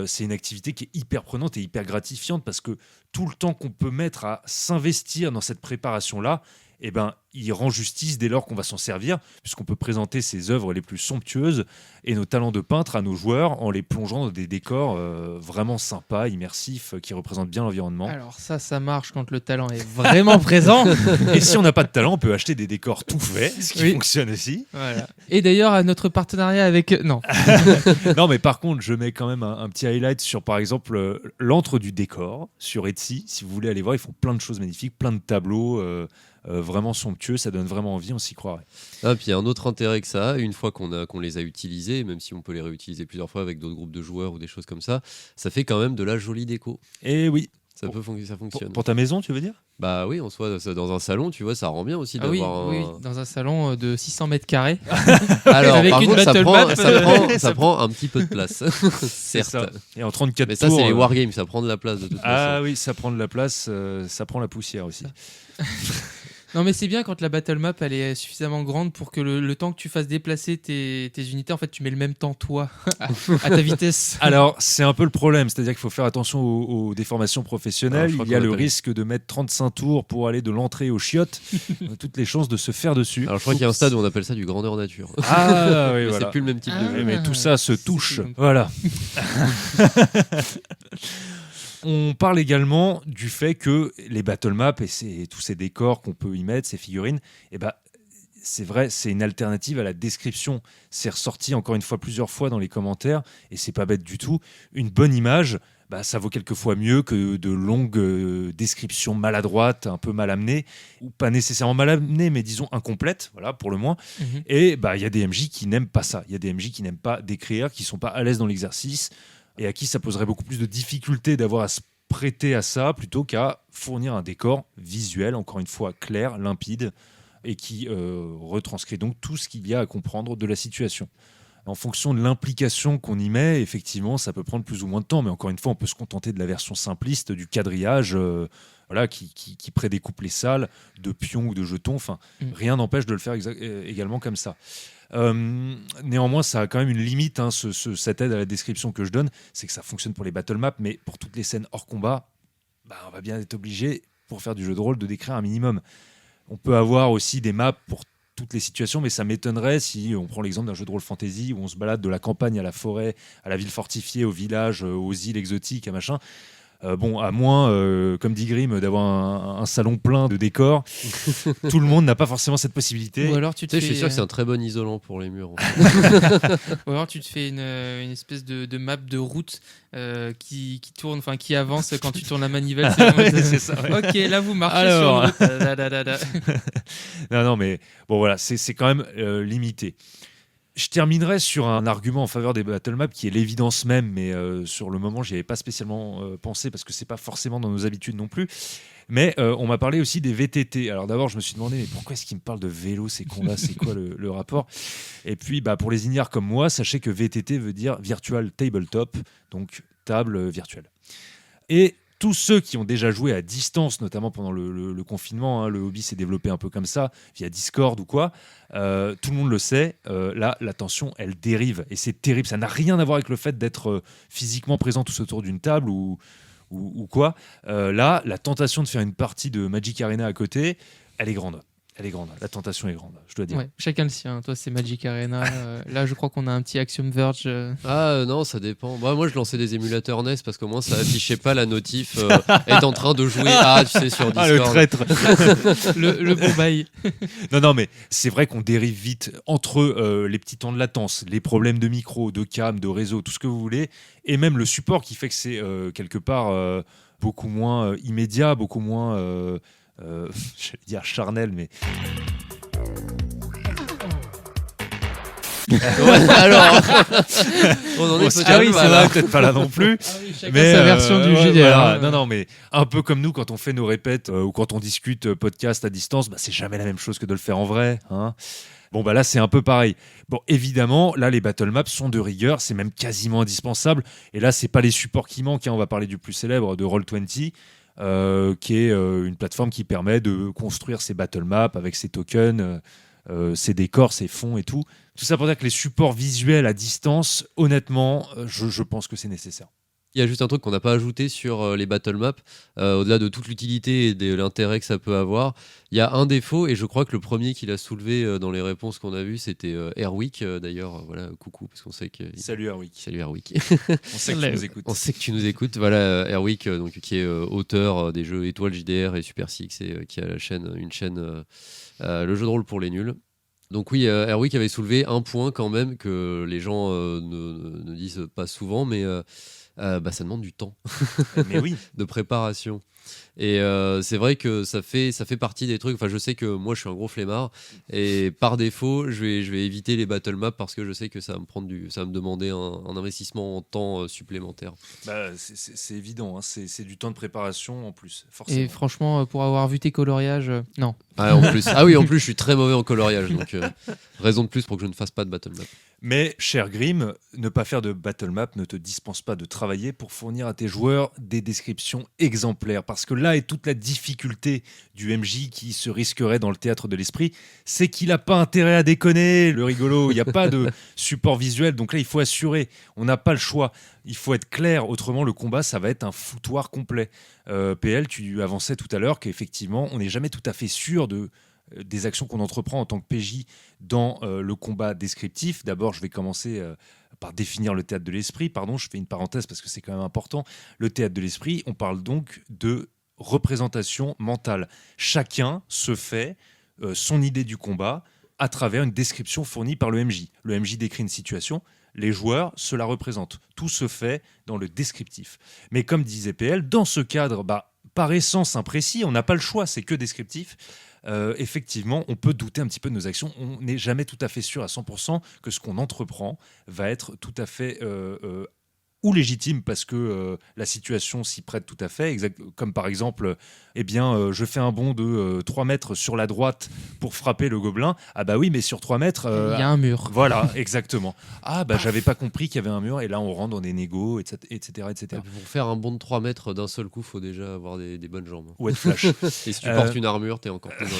C'est une activité qui est hyper prenante et hyper gratifiante parce que tout le temps qu'on peut mettre à s'investir dans cette préparation-là, eh ben, il rend justice dès lors qu'on va s'en servir, puisqu'on peut présenter ses œuvres les plus somptueuses et nos talents de peintre à nos joueurs en les plongeant dans des décors vraiment sympas, immersifs, qui représentent bien l'environnement. Alors ça marche quand le talent est vraiment présent. Et si on n'a pas de talent, on peut acheter des décors tout faits, ce qui Oui. fonctionne aussi. Voilà. Et d'ailleurs, à notre partenariat avec... Non. Non, mais par contre, je mets quand même un petit highlight sur, par exemple, l'antre du décor sur Etsy. Si vous voulez aller voir, ils font plein de choses magnifiques, plein de tableaux vraiment somptueux. Ça donne vraiment envie, on s'y croirait. Ah, puis il y a un autre intérêt que ça, une fois qu'on les a utilisés, même si on peut les réutiliser plusieurs fois avec d'autres groupes de joueurs ou des choses comme ça fait quand même de la jolie déco. Et oui, Ça fonctionne. pour ta maison, tu veux dire? Bah oui, en soi, dans un salon, tu vois, ça rend bien aussi Ah oui, d'avoir oui, dans un salon de 600 mètres carrés. Alors, Avec par une contre, battle map, ça prend un petit peu de place, C'est certes. ça. Et en 34 Mais ça, tours... c'est les wargames, ça prend de la place de toute Ah façon. oui, ça prend de la place, ça prend la poussière aussi. Non, mais c'est bien quand la battle map elle est suffisamment grande pour que le temps que tu fasses déplacer tes unités, en fait, tu mets le même temps toi à ta vitesse. Alors, c'est un peu le problème, c'est-à-dire qu'il faut faire attention aux déformations professionnelles. Alors, je crois Il y a qu'on le appelle- risque de mettre 35 tours pour aller de l'entrée aux chiottes. On a toutes les chances de se faire dessus. Alors, je crois qu'il y a un stade où on appelle ça du grandeur nature. Ah oui, Mais voilà. c'est plus le même type de jeu. Mais tout ça se c'est touche. donc- Voilà. On parle également du fait que les battle maps et tous ces décors qu'on peut y mettre, ces figurines, eh ben, c'est vrai, c'est une alternative à la description. C'est ressorti encore une fois plusieurs fois dans les commentaires et c'est pas bête du tout. Une bonne image, bah, ça vaut quelquefois mieux que de longues descriptions maladroites, un peu mal amenées, ou pas nécessairement mal amenées, mais disons incomplètes, voilà, pour le moins. Mhm. Et bah, il y a des MJ qui n'aiment pas ça. Il y a des MJ qui n'aiment pas décrire, qui sont pas à l'aise dans l'exercice et à qui ça poserait beaucoup plus de difficultés d'avoir à se prêter à ça plutôt qu'à fournir un décor visuel, encore une fois clair, limpide et qui retranscrit donc tout ce qu'il y a à comprendre de la situation. En fonction de l'implication qu'on y met, effectivement, ça peut prendre plus ou moins de temps, mais encore une fois, on peut se contenter de la version simpliste du quadrillage voilà, qui prédécoupe les salles de pions ou de jetons. Enfin, rien n'empêche de le faire également comme ça. Néanmoins, ça a quand même une limite, hein, cette aide à la description que je donne, c'est que ça fonctionne pour les battle maps, mais pour toutes les scènes hors combat, bah, on va bien être obligé, pour faire du jeu de rôle, de décrire un minimum. On peut avoir aussi des maps pour toutes les situations, mais ça m'étonnerait si on prend l'exemple d'un jeu de rôle fantasy où on se balade de la campagne à la forêt, à la ville fortifiée, au village, aux îles exotiques, à machin. Bon, à moins, comme dit Grimm, d'avoir un salon plein de décors, tout le monde n'a pas forcément cette possibilité. Ou alors tu Tu te sais, je fais, suis sûr que c'est un très bon isolant pour les murs. En fait. ou alors tu te fais une espèce de map de route qui tourne, enfin qui avance quand tu tournes la manivelle. C'est vraiment- Oui, c'est ça, ouais. Ok, là vous marchez Alors. sur une route. Da, da, da, da. Non, mais bon, voilà, c'est quand même limité. Je terminerai sur un argument en faveur des battle maps qui est l'évidence même, mais sur le moment, j'y avais pas spécialement pensé parce que c'est pas forcément dans nos habitudes non plus. Mais on m'a parlé aussi des VTT. Alors d'abord, je me suis demandé, mais pourquoi est-ce qu'ils me parlent de vélo, ces cons-là, c'est quoi le rapport? Et puis, bah, pour les ignares comme moi, sachez que VTT veut dire Virtual Tabletop, donc table virtuelle. Et tous ceux qui ont déjà joué à distance, notamment pendant le confinement, hein, le hobby s'est développé un peu comme ça, via Discord ou quoi, tout le monde le sait, là, la tension, elle dérive. Et c'est terrible, ça n'a rien à voir avec le fait d'être physiquement présent tous autour d'une table ou quoi. Là, la tentation de faire une partie de Magic Arena à côté, elle est grande. Elle est grande, la tentation est grande, je dois dire. Ouais, chacun le sien. Toi, c'est Magic Arena. Là, je crois qu'on a un petit Axiom Verge. Non, ça dépend. Moi, je lançais des émulateurs NES parce qu'au moins, ça affichait pas la notif est en train de jouer tu sais, sur Discord. Ah, le traître. le bon bail. Non, mais c'est vrai qu'on dérive vite entre les petits temps de latence, les problèmes de micro, de cam, de réseau, tout ce que vous voulez, et même le support qui fait que c'est quelque part beaucoup moins immédiat, beaucoup moins, j'allais dire charnel, mais... Ouais, alors, on en est peut-être Ah oui, pas c'est là. vrai, peut-être pas là non plus. Chacun sa version du ouais, JDR. voilà. hein. Non, non, mais un peu comme nous, quand on fait nos répètes ou quand on discute podcast à distance, bah, c'est jamais la même chose que de le faire en vrai. Hein. Bon, bah là, c'est un peu pareil. Bon, évidemment, là, les battle maps sont de rigueur, c'est même quasiment indispensable. Et là, c'est pas les supports qui manquent. Hein. On va parler du plus célèbre, de Roll20, qui est une plateforme qui permet de construire ses battle maps avec ses tokens, ses décors, ses fonds et tout. Tout ça pour dire que les supports visuels à distance, honnêtement, je pense que c'est nécessaire. Il y a juste un truc qu'on n'a pas ajouté sur les battle maps, au-delà de toute l'utilité et de l'intérêt que ça peut avoir. Il y a un défaut, et je crois que le premier qu'il a soulevé dans les réponses qu'on a vues, c'était Airwick. D'ailleurs, voilà, coucou, parce qu'on sait que. Salut Erwick. Salut Airwick. On sait que tu nous écoutes. On sait que tu nous écoutes. Voilà, Airwick, donc, qui est auteur des jeux Étoile JDR et Super Six, et qui a une chaîne, le jeu de rôle pour les nuls. Donc oui, Airwick avait soulevé un point quand même que les gens ne disent pas souvent, mais ça demande du temps Mais oui. de préparation. Et c'est vrai que ça fait partie des trucs. Enfin, je sais que moi, je suis un gros flemmard, et par défaut, je vais éviter les battle maps parce que je sais que ça va me demander un investissement en temps supplémentaire. Bah, c'est évident, hein. C'est du temps de préparation en plus, forcément. Et franchement, pour avoir vu tes coloriages, non. Ah, en plus, en plus, je suis très mauvais en coloriage, donc raison de plus pour que je ne fasse pas de battle map. Mais, cher Grim, ne pas faire de battle map ne te dispense pas de travailler pour fournir à tes joueurs des descriptions exemplaires. Parce que là est toute la difficulté du MJ qui se risquerait dans le théâtre de l'esprit, c'est qu'il n'a pas intérêt à déconner, le rigolo. Il n'y a pas de support visuel, donc là il faut assurer. On n'a pas le choix. Il faut être clair, autrement le combat ça va être un foutoir complet. PL, tu avançais tout à l'heure qu'effectivement on n'est jamais tout à fait sûr des actions qu'on entreprend en tant que PJ dans le combat descriptif. D'abord, je vais commencer par définir le théâtre de l'esprit. Pardon, je fais une parenthèse parce que c'est quand même important. Le théâtre de l'esprit, on parle donc de représentation mentale. Chacun se fait son idée du combat à travers une description fournie par le MJ. Le MJ décrit une situation, les joueurs se la représentent. Tout se fait dans le descriptif. Mais comme disait PL, dans ce cadre, par essence imprécis, on n'a pas le choix, c'est que descriptif. Effectivement, on peut douter un petit peu de nos actions. On n'est jamais tout à fait sûr à 100% que ce qu'on entreprend va être tout à fait ou légitime parce que la situation s'y prête tout à fait. Comme par exemple, je fais un bond de 3 mètres sur la droite pour frapper le gobelin. Ah bah oui, mais sur 3 mètres... Il y a un mur. Voilà, exactement. Ah bah j'avais pas compris qu'il y avait un mur et là on rentre dans des négos, etc. etc. Pour faire un bond de 3 mètres d'un seul coup, il faut déjà avoir des bonnes jambes. Ouais, de flash. Et si tu portes une armure, t'es encore plus dans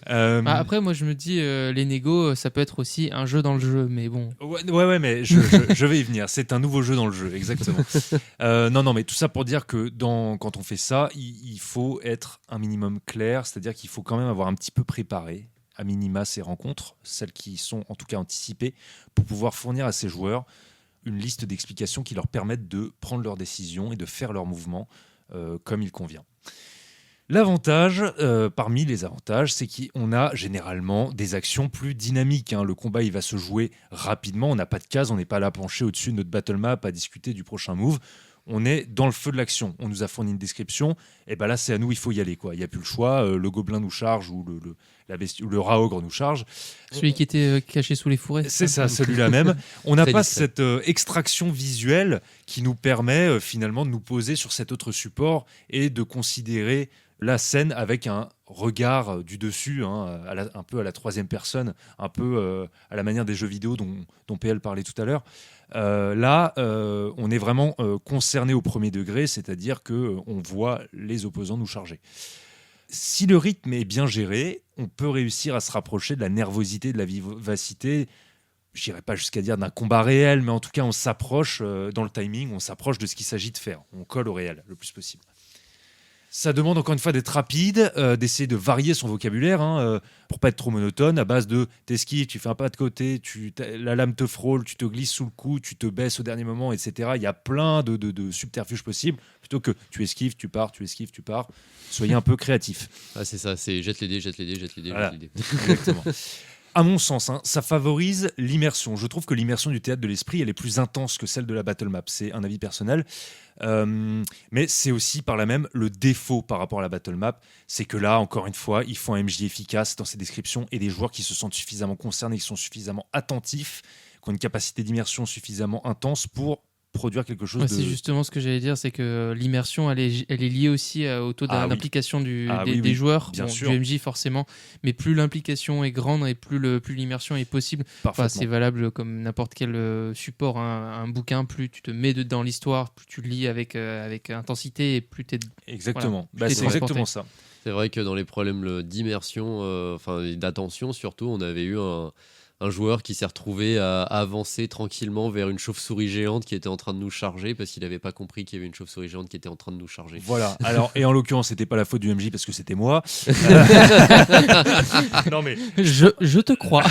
la merde. Après, moi je me dis, les négos, ça peut être aussi un jeu dans le jeu, mais bon. Ouais, mais je vais y venir. C'est un nouveau jeu dans le jeu, exactement. Non, mais tout ça pour dire que quand on fait ça, il faut être un minimum clair, c'est-à-dire qu'il faut quand même avoir un petit peu préparé, à minima, ces rencontres, celles qui sont en tout cas anticipées, pour pouvoir fournir à ces joueurs une liste d'explications qui leur permettent de prendre leurs décisions et de faire leurs mouvements comme il convient. L'avantage, parmi les avantages, c'est qu'on a généralement des actions plus dynamiques. Hein. Le combat, il va se jouer rapidement. On n'a pas de case, on n'est pas là penché au-dessus de notre battle map à discuter du prochain move. On est dans le feu de l'action. On nous a fourni une description. Et ben là, c'est à nous, il faut y aller. Il n'y a plus le choix. Le gobelin nous charge ou le rat ogre nous charge. Celui qui était caché sous les fourrés. C'est ça, celui-là même. On n'a Très pas discret. cette extraction visuelle qui nous permet finalement de nous poser sur cet autre support et de considérer la scène avec un regard du dessus, hein, un peu à la troisième personne, un peu à la manière des jeux vidéo dont PL parlait tout à l'heure. Là, on est vraiment concerné au premier degré, c'est-à-dire qu'on voit les opposants nous charger. Si le rythme est bien géré, on peut réussir à se rapprocher de la nervosité, de la vivacité. Je n'irai pas jusqu'à dire d'un combat réel, mais en tout cas, on s'approche dans le timing, on s'approche de ce qu'il s'agit de faire. On colle au réel le plus possible. Ça demande encore une fois d'être rapide, d'essayer de varier son vocabulaire pour pas être trop monotone, à base de t'esquives, tu fais un pas de côté, la lame te frôle, tu te glisses sous le cou, tu te baisses au dernier moment, etc. Il y a plein de subterfuges possibles, plutôt que tu esquives, tu pars, tu esquives, tu pars. Soyez un peu créatif. Ah, c'est ça, c'est jette les dés. Voilà. Exactement. À mon sens, ça favorise l'immersion. Je trouve que l'immersion du théâtre de l'esprit, elle est plus intense que celle de la battle map. C'est un avis personnel. Mais c'est aussi par là même le défaut par rapport à la battle map. C'est que là, encore une fois, il faut un MJ efficace dans ses descriptions et des joueurs qui se sentent suffisamment concernés, qui sont suffisamment attentifs, qui ont une capacité d'immersion suffisamment intense pour produire quelque chose de... C'est justement ce que j'allais dire, c'est que l'immersion, elle est liée aussi au taux d'implication des joueurs, bien sûr. du MJ forcément, mais plus l'implication est grande et plus l'immersion est possible. C'est valable comme n'importe quel support, un bouquin, plus tu te mets dans l'histoire, plus tu le lis avec intensité et plus tu es... Exactement, c'est exactement ça. C'est vrai que dans les problèmes d'immersion, d'attention surtout, on avait eu un joueur qui s'est retrouvé à avancer tranquillement vers une chauve-souris géante qui était en train de nous charger parce qu'il n'avait pas compris qu'il y avait une chauve-souris géante qui était en train de nous charger. Voilà. Alors, et en l'occurrence, c'était pas la faute du MJ parce que c'était moi. Non mais je te crois.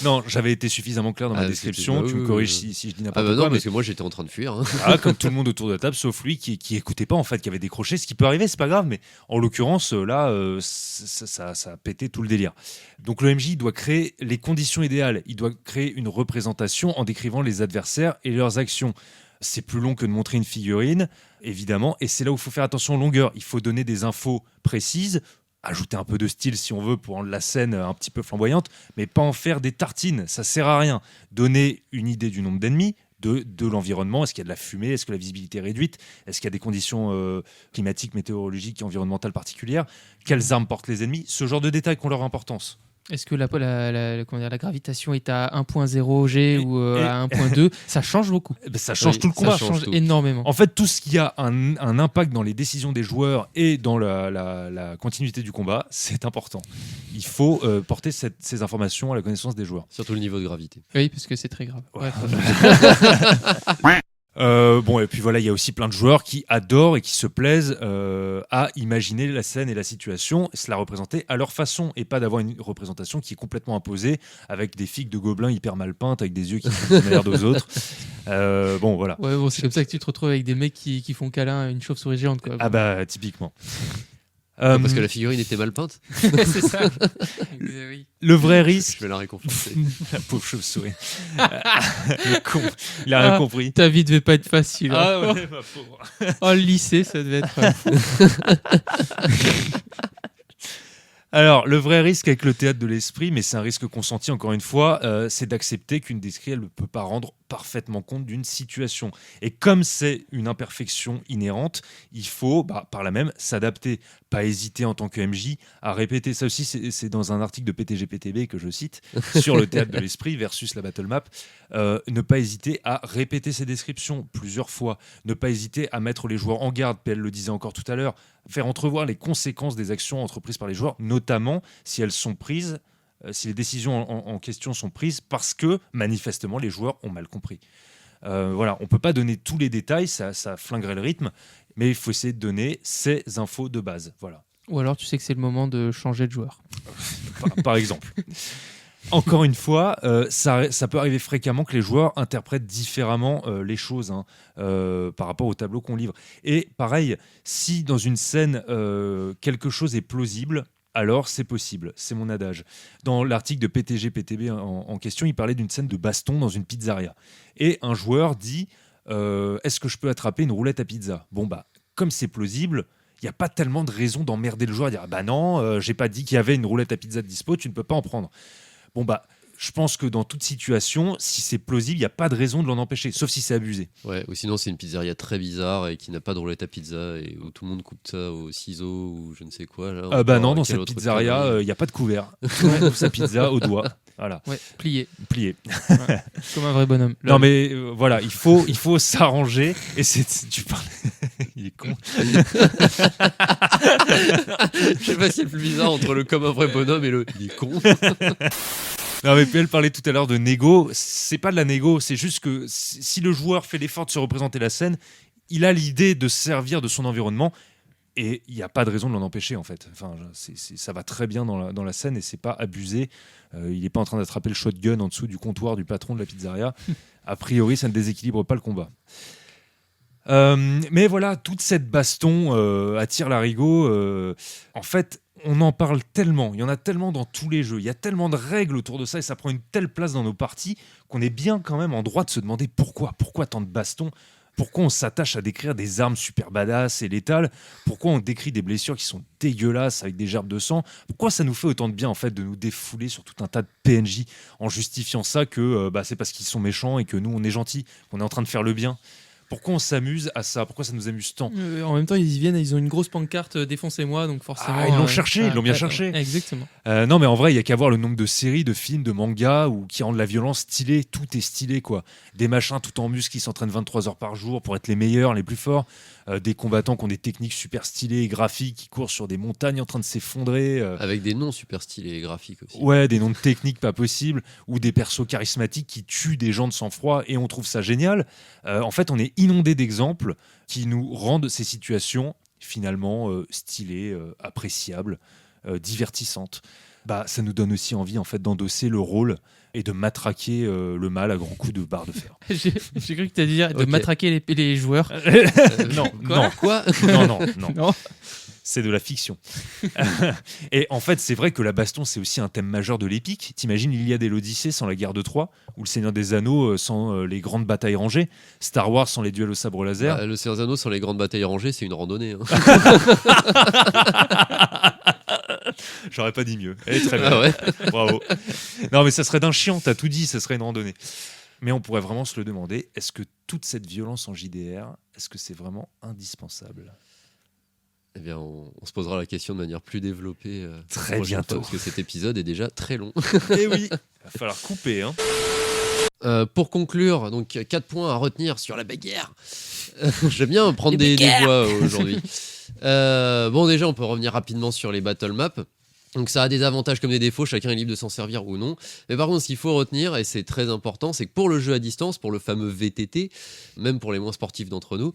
Non, j'avais été suffisamment clair dans ma description. Tu me corriges si je dis n'importe quoi. Non, parce que moi j'étais en train de fuir. Comme tout le monde autour de la table, sauf lui qui écoutait pas en fait, qui avait décroché. Ce qui peut arriver, c'est pas grave, mais en l'occurrence là, ça a pété tout le délire. Donc le MJ doit créer les conditions idéales. Il doit créer une représentation en décrivant les adversaires et leurs actions. C'est plus long que de montrer une figurine, évidemment, et c'est là où il faut faire attention aux longueurs. Il faut donner des infos précises, ajouter un peu de style si on veut pour rendre la scène un petit peu flamboyante, mais pas en faire des tartines, ça sert à rien. Donner une idée du nombre d'ennemis, de l'environnement, est-ce qu'il y a de la fumée, est-ce que la visibilité est réduite, est-ce qu'il y a des conditions climatiques, météorologiques et environnementales particulières, quelles armes portent les ennemis, ce genre de détails qui ont leur importance. Est-ce que la gravitation est à 1.0 G ou à 1.2 ? Ça change beaucoup. Ça change tout le combat. Ça change énormément. En fait, tout ce qui a un impact dans les décisions des joueurs et dans la continuité du combat, c'est important. Il faut porter ces informations à la connaissance des joueurs. Surtout le niveau de gravité. Oui, parce que c'est très grave. Ouais. Et puis voilà, il y a aussi plein de joueurs qui adorent et qui se plaisent à imaginer la scène et la situation, se la représenter à leur façon et pas d'avoir une représentation qui est complètement imposée avec des figues de gobelins hyper mal peintes avec des yeux qui font de merde aux autres. Voilà. Ouais, c'est comme ça que tu te retrouves avec des mecs qui font câlin à une chauve-souris géante, quoi. Ah bah typiquement. Parce que la figurine était mal peinte. C'est ça. Oui. Le vrai risque. Je vais la réconforter. La pauvre chauve-souris. Le con. Il a rien compris. Ta vie devait pas être facile. Ah ouais, ma pauvre. Le lycée, ça devait être fou. Alors, le vrai risque avec le théâtre de l'esprit, mais c'est un risque consenti encore une fois, c'est d'accepter qu'une description elle ne peut pas rendre parfaitement compte d'une situation. Et comme c'est une imperfection inhérente, il faut, par là même, s'adapter. Pas hésiter en tant que MJ à répéter. Ça aussi, c'est dans un article de PTG-PTB que je cite, sur le théâtre de l'esprit versus la battle map. Ne pas hésiter à répéter ses descriptions plusieurs fois. Ne pas hésiter à mettre les joueurs en garde. PL le disait encore tout à l'heure. Faire entrevoir les conséquences des actions entreprises par les joueurs, notamment si elles sont prises, si les décisions en question sont prises parce que, manifestement, les joueurs ont mal compris. On ne peut pas donner tous les détails, ça flinguerait le rythme, mais il faut essayer de donner ces infos de base. Voilà. Ou alors tu sais que c'est le moment de changer de joueur. par exemple. Encore une fois, ça peut arriver fréquemment que les joueurs interprètent différemment les choses par rapport au tableau qu'on livre. Et pareil, si dans une scène, quelque chose est plausible, alors c'est possible, c'est mon adage. Dans l'article de PTG-PTB en question, il parlait d'une scène de baston dans une pizzeria. Et un joueur dit est-ce que je peux attraper une roulette à pizza ? Comme c'est plausible, il n'y a pas tellement de raison d'emmerder le joueur, dire non, j'ai pas dit qu'il y avait une roulette à pizza de dispo, tu ne peux pas en prendre. Je pense que dans toute situation, si c'est plausible, il n'y a pas de raison de l'en empêcher, sauf si c'est abusé. Ouais, ou sinon c'est une pizzeria très bizarre et qui n'a pas de roulette à pizza et où tout le monde coupe ça au ciseau ou je ne sais quoi. Là, non, dans cette pizzeria, il n'y a pas de couvert. Tout le monde coupe sa pizza au doigt. Voilà. Ouais, plié. Ouais, comme un vrai bonhomme. Non mais voilà, il faut s'arranger et tu parles. Il est con. Je sais pas si c'est le plus bizarre entre le comme un vrai bonhomme et le il est con. Non mais PL parlait tout à l'heure de négo, c'est pas de la négo, c'est juste que si le joueur fait l'effort de se représenter la scène, il a l'idée de se servir de son environnement et il n'y a pas de raison de l'en empêcher en fait. Ça va très bien dans la scène et c'est pas abusé. Il n'est pas en train d'attraper le shotgun en dessous du comptoir du patron de la pizzeria. A priori, ça ne déséquilibre pas le combat. Mais voilà, toute cette baston attire l'arigot. En fait, on en parle tellement, il y en a tellement dans tous les jeux, il y a tellement de règles autour de ça et ça prend une telle place dans nos parties qu'on est bien quand même en droit de se demander pourquoi tant de bastons. Pourquoi on s'attache à décrire des armes super badass et létales? Pourquoi on décrit des blessures qui sont dégueulasses avec des gerbes de sang? Pourquoi ça nous fait autant de bien en fait de nous défouler sur tout un tas de PNJ en justifiant ça que c'est parce qu'ils sont méchants et que nous on est gentils, qu'on est en train de faire le bien? Pourquoi on s'amuse à ça? Pourquoi ça nous amuse tant? En même temps, ils y viennent, ils ont une grosse pancarte défoncez-moi, donc forcément. Ah, ils l'ont cherché, ils l'ont bien cherché. Exactement. Non, mais en vrai, il y a qu'à voir le nombre de séries, de films, de mangas qui rendent la violence stylée. Tout est stylé, quoi. Des machins tout en muscle qui s'entraînent 23 heures par jour pour être les meilleurs, les plus forts. Des combattants qui ont des techniques super stylées et graphiques, qui courent sur des montagnes en train de s'effondrer. Avec des noms super stylés et graphiques aussi. Ouais, des noms de techniques pas possibles, ou des persos charismatiques qui tuent des gens de sang-froid, et on trouve ça génial. En fait, on est inondé d'exemples qui nous rendent ces situations finalement stylées, appréciables, divertissantes. Ça nous donne aussi envie en fait d'endosser le rôle et de matraquer le mal à grands coups de barre de fer. J'ai cru que tu allais dire de Ok. matraquer les joueurs. Non, Quoi non, Quoi non. Non. C'est de la fiction. Et en fait, c'est vrai que la baston, c'est aussi un thème majeur de l'épique. T'imagines l'Iliade et l'Odyssée sans la guerre de Troie, ou le Seigneur des Anneaux sans les grandes batailles rangées, Star Wars sans les duels au sabre laser. Le Seigneur des Anneaux sur les grandes batailles rangées, c'est une randonnée. Hein. J'aurais pas dit mieux. Elle est très bien. Ah ouais. Bravo. Non, mais ça serait d'un chiant, t'as tout dit, ça serait une randonnée. Mais on pourrait vraiment se le demander, est-ce que toute cette violence en JDR, est-ce que c'est vraiment indispensable? Eh bien, on se posera la question de manière plus développée Très la prochaine bientôt. fois, parce que cet épisode est déjà très long. Eh oui, va falloir couper, hein. Pour conclure, donc 4 points à retenir sur la bagarre. J'aime bien prendre des voix aujourd'hui. Bon, déjà, on peut revenir rapidement sur les battle maps. Donc ça a des avantages comme des défauts, chacun est libre de s'en servir ou non. Mais par contre, ce qu'il faut retenir, et c'est très important, c'est que pour le jeu à distance, pour le fameux VTT, même pour les moins sportifs d'entre nous,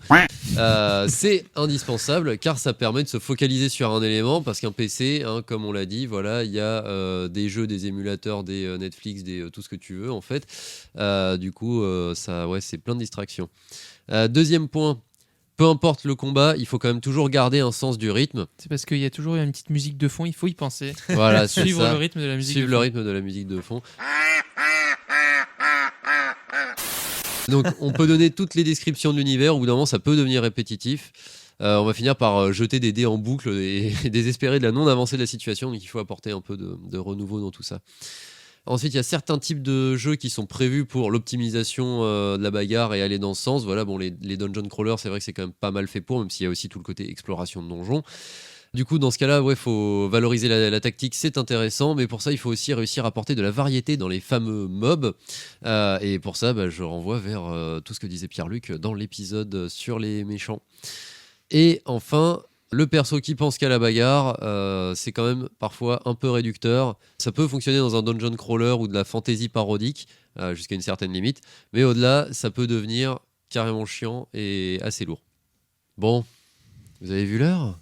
c'est indispensable car ça permet de se focaliser sur un élément, parce qu'un PC, hein, comme on l'a dit, voilà, il y a des jeux, des émulateurs, des Netflix, tout ce que tu veux en fait. Du coup, c'est plein de distractions. Deuxième point. Peu importe le combat, il faut quand même toujours garder un sens du rythme. C'est parce qu'il y a toujours une petite musique de fond, il faut y penser. Voilà, c'est Suivre ça. le rythme de la musique. Suivre de le fond. rythme de la musique de fond. Donc, on peut donner toutes les descriptions de l'univers. Au bout d'un moment, ça peut devenir répétitif. On va finir par jeter des dés en boucle et désespérer de la non-avancée de la situation. Donc, il faut apporter un peu de renouveau dans tout ça. Ensuite, il y a certains types de jeux qui sont prévus pour l'optimisation de la bagarre et aller dans ce sens. Voilà, bon, les dungeon crawlers, c'est vrai que c'est quand même pas mal fait pour, même s'il y a aussi tout le côté exploration de donjons. Du coup, dans ce cas-là, il faut valoriser la tactique, c'est intéressant, mais pour ça, il faut aussi réussir à apporter de la variété dans les fameux mobs. Et pour ça, je renvoie vers tout ce que disait Pierre-Luc dans l'épisode sur les méchants. Et enfin, le perso qui pense qu'à la bagarre, c'est quand même parfois un peu réducteur. Ça peut fonctionner dans un dungeon crawler ou de la fantasy parodique, jusqu'à une certaine limite, mais au-delà, ça peut devenir carrément chiant et assez lourd. Bon, vous avez vu l'heure ?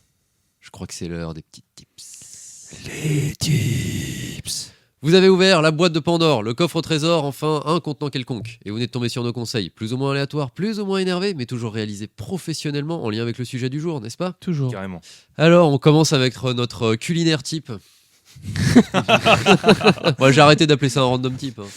Je crois que c'est l'heure des petits tips. Les tips. Vous avez ouvert la boîte de Pandore, le coffre au trésor, enfin un contenant quelconque. Et vous venez de tomber sur nos conseils, plus ou moins aléatoires, plus ou moins énervés, mais toujours réalisés professionnellement en lien avec le sujet du jour, n'est-ce pas ? Toujours. Carrément. Alors, on commence avec notre culinaire type. Moi, j'ai arrêté d'appeler ça un random type. Hein.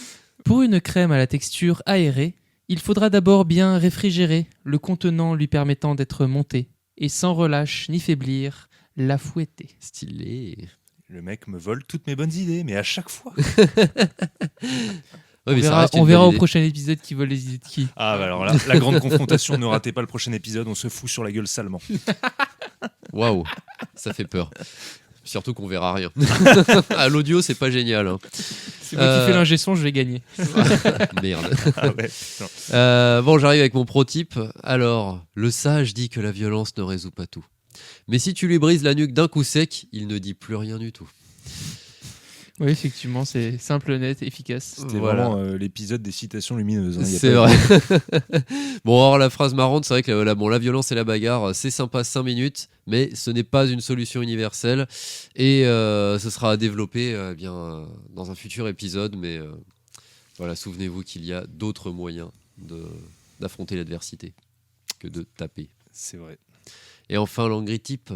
Pour une crème à la texture aérée, il faudra d'abord bien réfrigérer, le contenant lui permettant d'être monté, et sans relâche ni faiblir, la fouetter. Stylé. Le mec me vole toutes mes bonnes idées, mais à chaque fois. Ouais, mais ça On reste une verra bonne au idée. prochain épisode qui vole les idées de qui. Ah, alors là, la grande confrontation, ne ratez pas le prochain épisode, on se fout sur la gueule salement. Waouh, ça fait peur. Surtout qu'on verra rien. À l'audio, c'est pas génial. Hein. C'est moi qui fais l'ingé son, je vais gagner. Merde. Ah ouais, putain. Bon, j'arrive avec mon pro type. Alors, le sage dit que la violence ne résout pas tout. Mais si tu lui brises la nuque d'un coup sec, il ne dit plus rien du tout. Oui, effectivement, c'est simple, net, efficace. C'était Voilà. vraiment l'épisode des citations lumineuses. Hein. Il y a C'est pas- vrai. Bon, alors la phrase marrante, c'est vrai que la violence et la bagarre, c'est sympa 5 minutes, mais ce n'est pas une solution universelle. Et ce sera à développer dans un futur épisode. Mais voilà, souvenez-vous qu'il y a d'autres moyens d'affronter l'adversité que de taper. C'est vrai. Et enfin, l'angry type.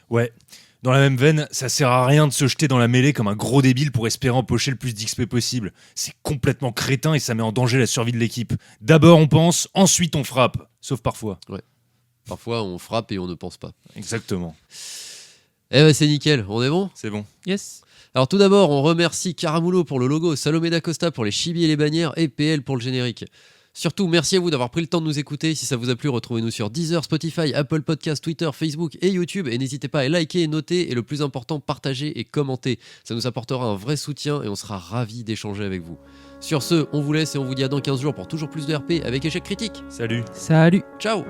Ouais. Dans la même veine, ça sert à rien de se jeter dans la mêlée comme un gros débile pour espérer empocher le plus d'XP possible. C'est complètement crétin et ça met en danger la survie de l'équipe. D'abord on pense, ensuite on frappe. Sauf parfois. Parfois, on frappe et on ne pense pas. Exactement. Eh ben, c'est nickel, on est bon? C'est bon. Yes. Alors tout d'abord, on remercie Caramulo pour le logo, Salomé d'Acosta pour les chibis et les bannières et PL pour le générique. Surtout, merci à vous d'avoir pris le temps de nous écouter. Si ça vous a plu, retrouvez-nous sur Deezer, Spotify, Apple Podcasts, Twitter, Facebook et YouTube. Et n'hésitez pas à liker, noter et le plus important, partager et commenter. Ça nous apportera un vrai soutien et on sera ravis d'échanger avec vous. Sur ce, on vous laisse et on vous dit à dans 15 jours pour toujours plus de RP avec Échec Critique. Salut. Salut. Ciao!